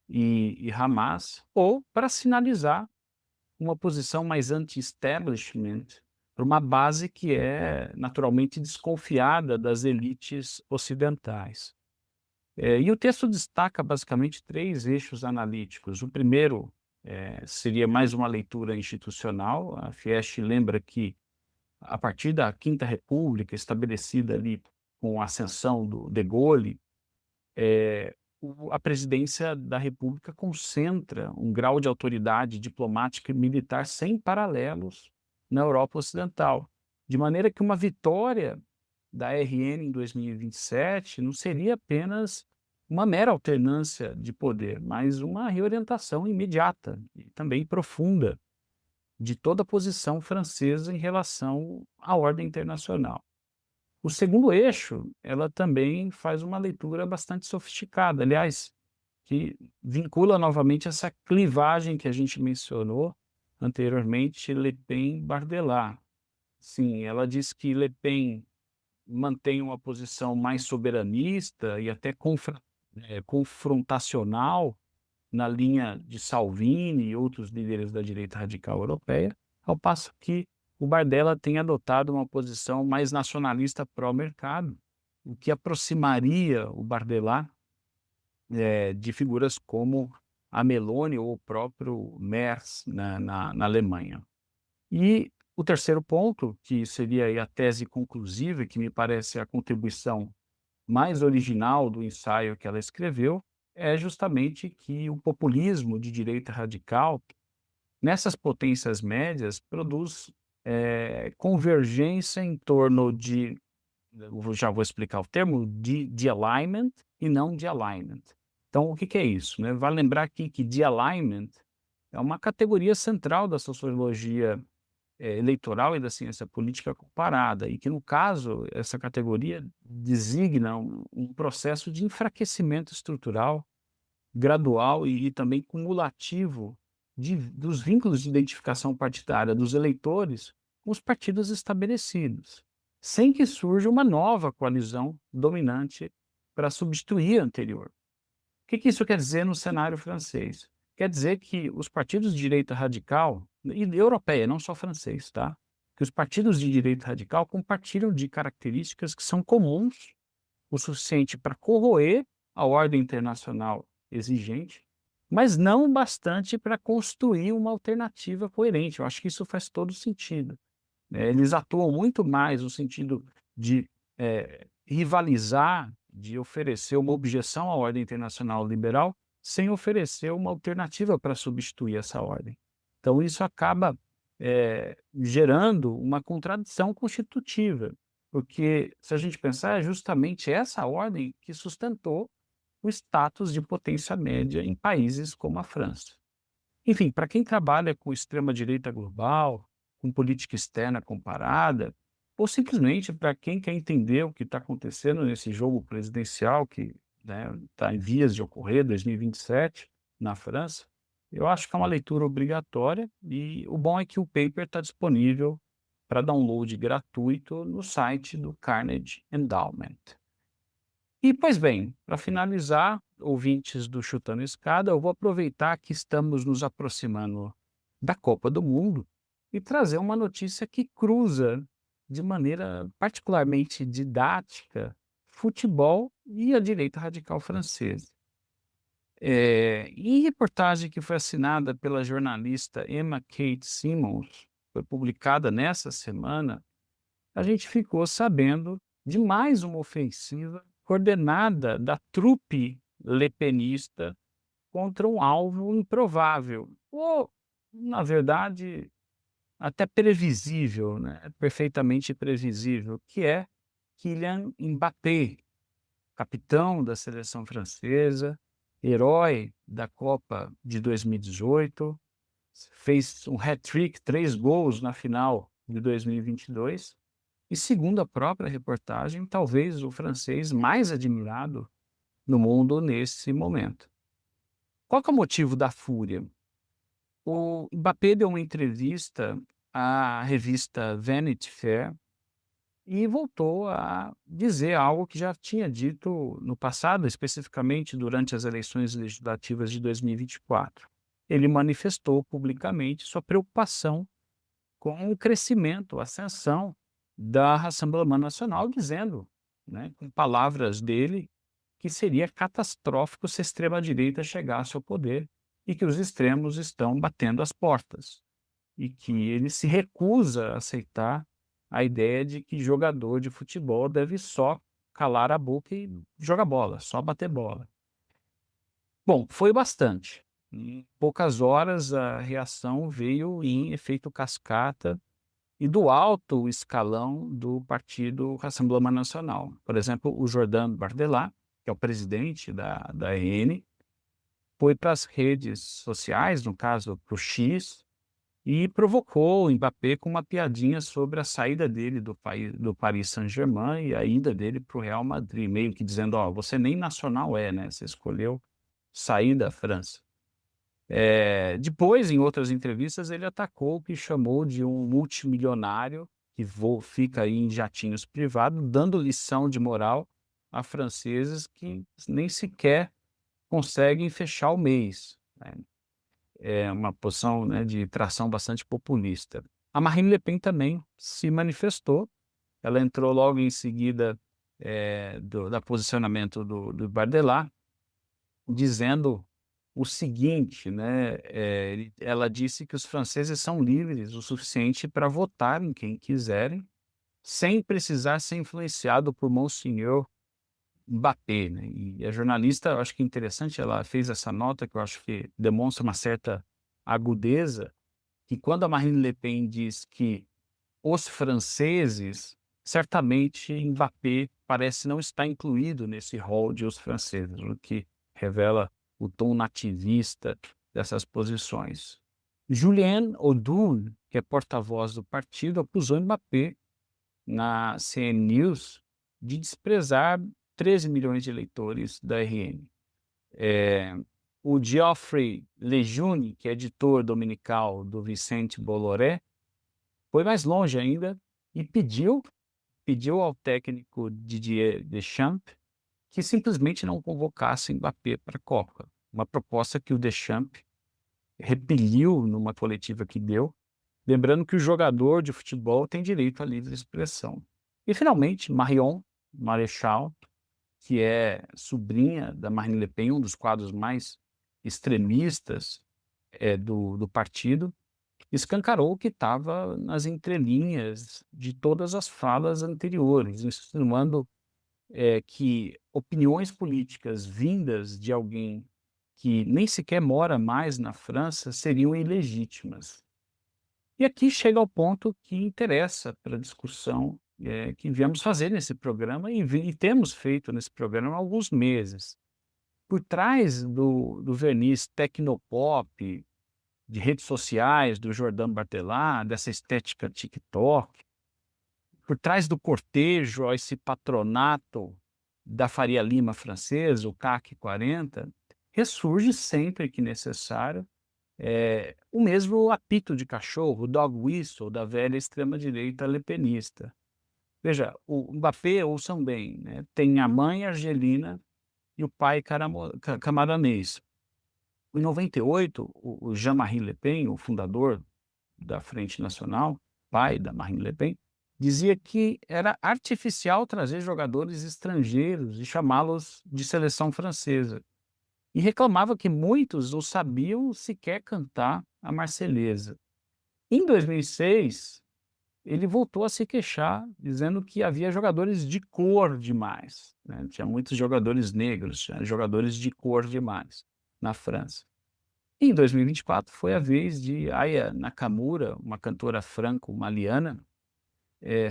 e Hamas, ou para sinalizar uma posição mais anti-establishment para uma base que é naturalmente desconfiada das elites ocidentais. E o texto destaca basicamente 3 eixos analíticos. O primeiro seria mais uma leitura institucional. A Fiesch lembra que, a partir da Quinta República, estabelecida ali com a ascensão do de Gaulle, a presidência da República concentra um grau de autoridade diplomática e militar sem paralelos na Europa Ocidental, de maneira que uma vitória da RN em 2027 não seria apenas uma mera alternância de poder, mas uma reorientação imediata e também profunda de toda a posição francesa em relação à ordem internacional. O segundo eixo, ela também faz uma leitura bastante sofisticada, aliás, que vincula novamente essa clivagem que a gente mencionou anteriormente, Le Pen-Bardella. Sim, ela diz que Le Pen mantém uma posição mais soberanista e até confrontacional na linha de Salvini e outros líderes da direita radical europeia, ao passo que o Bardella tem adotado uma posição mais nacionalista pró-mercado o que aproximaria o Bardella de figuras como a Meloni ou o próprio Merz na Alemanha. E o terceiro ponto, que seria aí a tese conclusiva, que me parece a contribuição mais original do ensaio que ela escreveu, é justamente que o populismo de direita radical, nessas potências médias, produz convergência em torno de, já vou explicar o termo, de alignment e não de alignment. Então, o que que é isso, né? Vale lembrar aqui que de alignment é uma categoria central da sociologia eleitoral e da ciência política comparada, e que, no caso, essa categoria designa um processo de enfraquecimento estrutural, gradual e também cumulativo dos vínculos de identificação partidária dos eleitores com os partidos estabelecidos, sem que surja uma nova coalizão dominante para substituir a anterior. O que que isso quer dizer no cenário francês? Quer dizer que os partidos de direita radical, e europeia, não só francês, tá? Que os partidos de direita radical compartilham de características que são comuns o suficiente para corroer a ordem internacional exigente, mas não o bastante para construir uma alternativa coerente. Eu acho que isso faz todo sentido, né? Eles atuam muito mais no sentido de rivalizar, de oferecer uma objeção à ordem internacional liberal, sem oferecer uma alternativa para substituir essa ordem. Então, isso acaba gerando uma contradição constitutiva, porque, se a gente pensar, é justamente essa ordem que sustentou o status de potência média em países como a França. Enfim, para quem trabalha com extrema-direita global, com política externa comparada, ou simplesmente para quem quer entender o que está acontecendo nesse jogo presidencial que está em vias de ocorrer, 2027, na França, eu acho que é uma leitura obrigatória, e o bom é que o paper está disponível para download gratuito no site do Carnegie Endowment. E, pois bem, para finalizar, ouvintes do Chutando Escada, eu vou aproveitar que estamos nos aproximando da Copa do Mundo e trazer uma notícia que cruza de maneira particularmente didática futebol e a direita radical francesa. Em reportagem que foi assinada pela jornalista Emma Kate Simmons, foi publicada nessa semana, a gente ficou sabendo de mais uma ofensiva coordenada da trupe lepenista contra um alvo improvável, ou, na verdade, até previsível, né? Perfeitamente previsível, que é Kylian Mbappé, capitão da seleção francesa, herói da Copa de 2018, fez um hat-trick, 3 gols na final de 2022, e segundo a própria reportagem, talvez o francês mais admirado no mundo nesse momento. Qual que é o motivo da fúria? O Mbappé deu uma entrevista à revista Vanity Fair e voltou a dizer algo que já tinha dito no passado, especificamente durante as eleições legislativas de 2024. Ele manifestou publicamente sua preocupação com o crescimento, a ascensão da Rassemblement Nacional, dizendo, né, com palavras dele, que seria catastrófico se a extrema-direita chegasse ao poder e que os extremos estão batendo as portas, e que ele se recusa a aceitar a ideia de que jogador de futebol deve só calar a boca e jogar bola, só bater bola. Bom, foi bastante. Em poucas horas a reação veio em efeito cascata e do alto escalão do partido Rassemblement Nacional. Por exemplo, o Jordan Bardella, que é o presidente da AN, foi para as redes sociais, no caso para o X, e provocou o Mbappé com uma piadinha sobre a saída dele do Paris Saint-Germain e a ida dele para o Real Madrid, meio que dizendo, ó, você nem nacional né? Você escolheu sair da França. Depois, em outras entrevistas, ele atacou o que chamou de um multimilionário que fica aí em jatinhos privados, dando lição de moral a franceses que nem sequer conseguem fechar o mês, né? É uma posição, né, de tração bastante populista. A Marine Le Pen também se manifestou. Ela entrou logo em seguida da posicionamento do Bardella, dizendo o seguinte, né? Ela disse que os franceses são livres o suficiente para votar em quem quiserem, sem precisar ser influenciado por Monsenhor Mbappé, né? E a jornalista, eu acho que é interessante, ela fez essa nota que eu acho que demonstra uma certa agudeza, que quando a Marine Le Pen diz que os franceses, certamente Mbappé parece não estar incluído nesse rol de os franceses, o que revela o tom nativista dessas posições. Julien Audoun, que é porta-voz do partido, acusou Mbappé na CN News de desprezar 13 milhões de eleitores da RN. O Geoffrey Lejeune, que é editor dominical do Vicente Bolloré, foi mais longe ainda e pediu ao técnico Didier Deschamps que simplesmente não convocasse Mbappé para a Copa. Uma proposta que o Deschamps repeliu numa coletiva que deu, lembrando que o jogador de futebol tem direito à livre expressão. E, finalmente, Marion Maréchal, que é sobrinha da Marine Le Pen, um dos quadros mais extremistas do partido, escancarou que estava nas entrelinhas de todas as falas anteriores, insinuando que opiniões políticas vindas de alguém que nem sequer mora mais na França seriam ilegítimas. E aqui chega ao ponto que interessa para a discussão que viemos fazer nesse programa e temos feito nesse programa há alguns meses. Por trás do verniz tecnopop, de redes sociais, do Jordan Bardella, dessa estética TikTok, por trás do cortejo a esse patronato da Faria Lima francesa, o CAC 40, ressurge sempre que necessário o mesmo apito de cachorro, o dog whistle da velha extrema-direita lepenista. Veja, o Mbappé, ouçam bem, né, tem a mãe argelina e o pai camaronês. Em 98, o Jean-Marie Le Pen, o fundador da Frente Nacional, pai da Marine Le Pen, dizia que era artificial trazer jogadores estrangeiros e chamá-los de seleção francesa. E reclamava que muitos não sabiam sequer cantar a Marselhesa. Em 2006, ele voltou a se queixar, dizendo que havia jogadores de cor demais, né? Tinha muitos jogadores negros, tinha jogadores de cor demais na França. E em 2024 foi a vez de Aya Nakamura, uma cantora franco-maliana,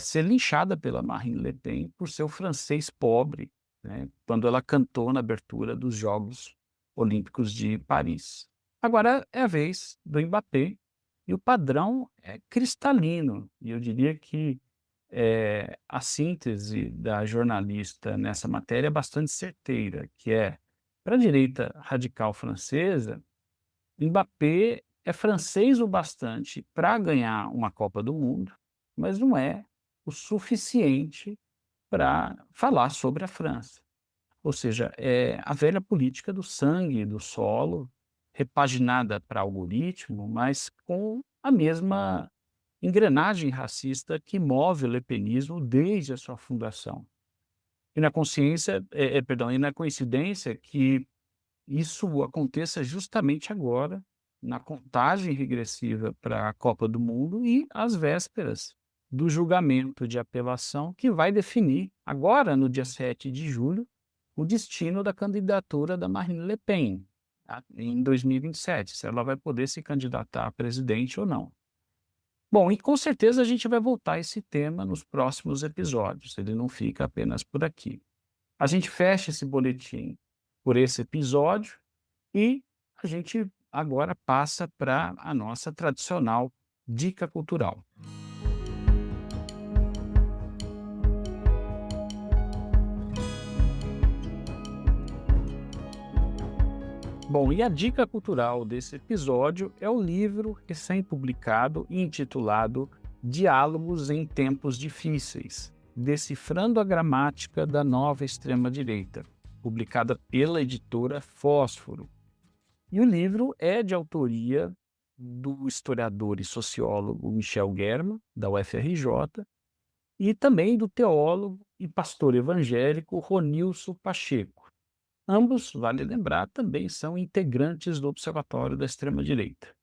ser linchada pela Marine Le Pen por seu francês pobre, né, quando ela cantou na abertura dos Jogos Olímpicos de Paris. Agora é a vez do Mbappé e o padrão é cristalino. E eu diria que a síntese da jornalista nessa matéria é bastante certeira, que é, para a direita radical francesa, Mbappé é francês o bastante para ganhar uma Copa do Mundo, mas não é o suficiente para falar sobre a França. Ou seja, é a velha política do sangue, do solo, repaginada para algoritmo, mas com a mesma engrenagem racista que move o lepenismo desde a sua fundação. E na e na coincidência que isso aconteça justamente agora, na contagem regressiva para a Copa do Mundo e às vésperas do julgamento de apelação que vai definir, agora no dia 7 de julho, o destino da candidatura da Marine Le Pen, tá? Em 2027, se ela vai poder se candidatar a presidente ou não. Bom, e com certeza a gente vai voltar a esse tema nos próximos episódios, ele não fica apenas por aqui. A gente fecha esse boletim por esse episódio e a gente agora passa para a nossa tradicional dica cultural. Bom, e a dica cultural desse episódio é o livro recém-publicado intitulado Diálogos em Tempos Difíceis, Decifrando a Gramática da Nova Extrema-Direita, publicada pela editora Fósforo. E o livro é de autoria do historiador e sociólogo Michel German, da UFRJ, e também do teólogo e pastor evangélico Ronilson Pacheco. Ambos, vale lembrar, também são integrantes do Observatório da Extrema-Direita.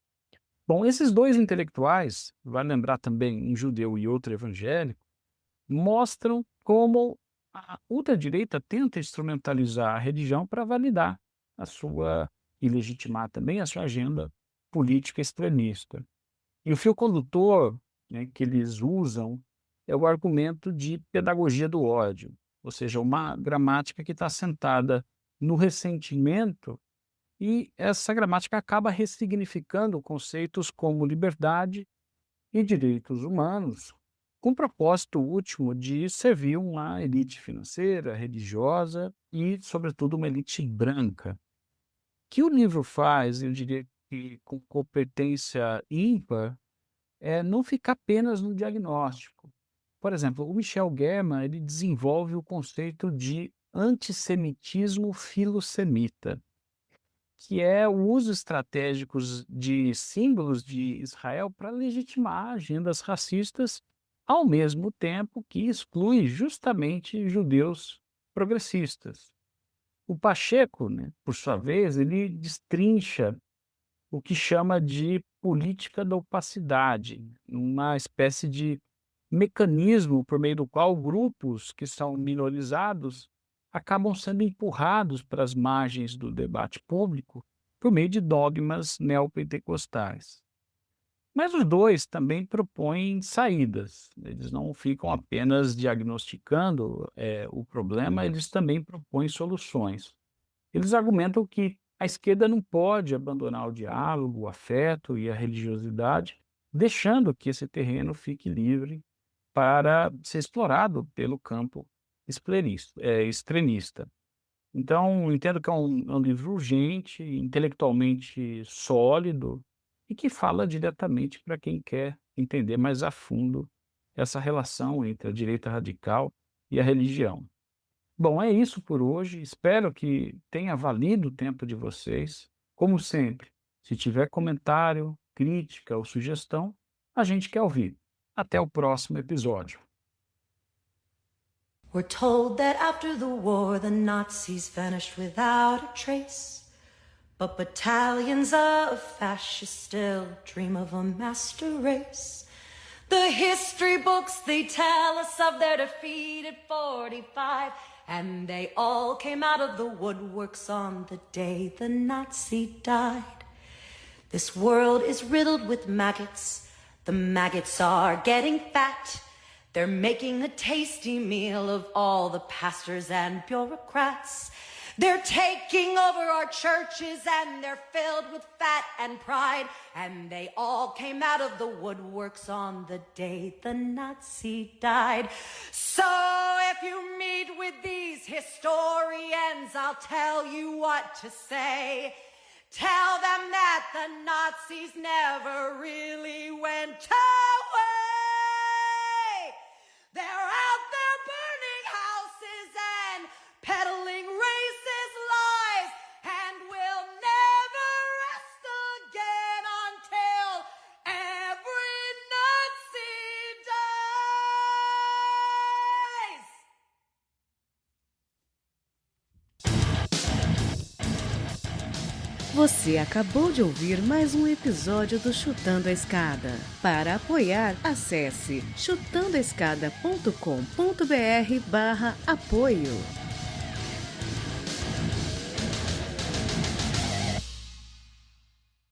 Bom, esses dois intelectuais, vale lembrar também um judeu e outro evangélico, mostram como a ultradireita tenta instrumentalizar a religião para validar a sua e legitimar também a sua agenda política extremista. E o fio condutor, né, que eles usam é o argumento de pedagogia do ódio, ou seja, uma gramática que está assentada no ressentimento, e essa gramática acaba ressignificando conceitos como liberdade e direitos humanos, com o propósito último de servir uma elite financeira, religiosa e, sobretudo, uma elite branca. O que o livro faz, eu diria que com competência ímpar, é não ficar apenas no diagnóstico. Por exemplo, o Michel German ele desenvolve o conceito de antissemitismo filosemita, que é o uso estratégico de símbolos de Israel para legitimar agendas racistas, ao mesmo tempo que exclui justamente judeus progressistas. O Pacheco, né, por sua vez, ele destrincha o que chama de política da opacidade, uma espécie de mecanismo por meio do qual grupos que são minorizados acabam sendo empurrados para as margens do debate público por meio de dogmas neopentecostais. Mas os dois também propõem saídas. Eles não ficam apenas diagnosticando o problema, eles também propõem soluções. Eles argumentam que a esquerda não pode abandonar o diálogo, o afeto e a religiosidade, deixando que esse terreno fique livre para ser explorado pelo campo extremista. Então, entendo que é um livro urgente, intelectualmente sólido e que fala diretamente para quem quer entender mais a fundo essa relação entre a direita radical e a religião. Bom, é isso por hoje. Espero que tenha valido o tempo de vocês. Como sempre, se tiver comentário, crítica ou sugestão, a gente quer ouvir. Até o próximo episódio. We're told that after the war the Nazis vanished without a trace, but battalions of fascists still dream of a master race. The history books, they tell us of their defeat at 45, and they all came out of the woodworks on the day the Nazi died. This world is riddled with maggots. The maggots are getting fat. They're making a tasty meal of all the pastors and bureaucrats. They're taking over our churches and they're filled with fat and pride. And they all came out of the woodworks on the day the Nazi died. So if you meet with these historians, I'll tell you what to say. Tell them that the Nazis never really went away. They're out there burning houses and peddling racist lies, and will never rest again until every Nazi dies! Você acabou de ouvir mais um episódio do Chutando a Escada. Para apoiar, acesse chutandoaescada.com.br/apoio.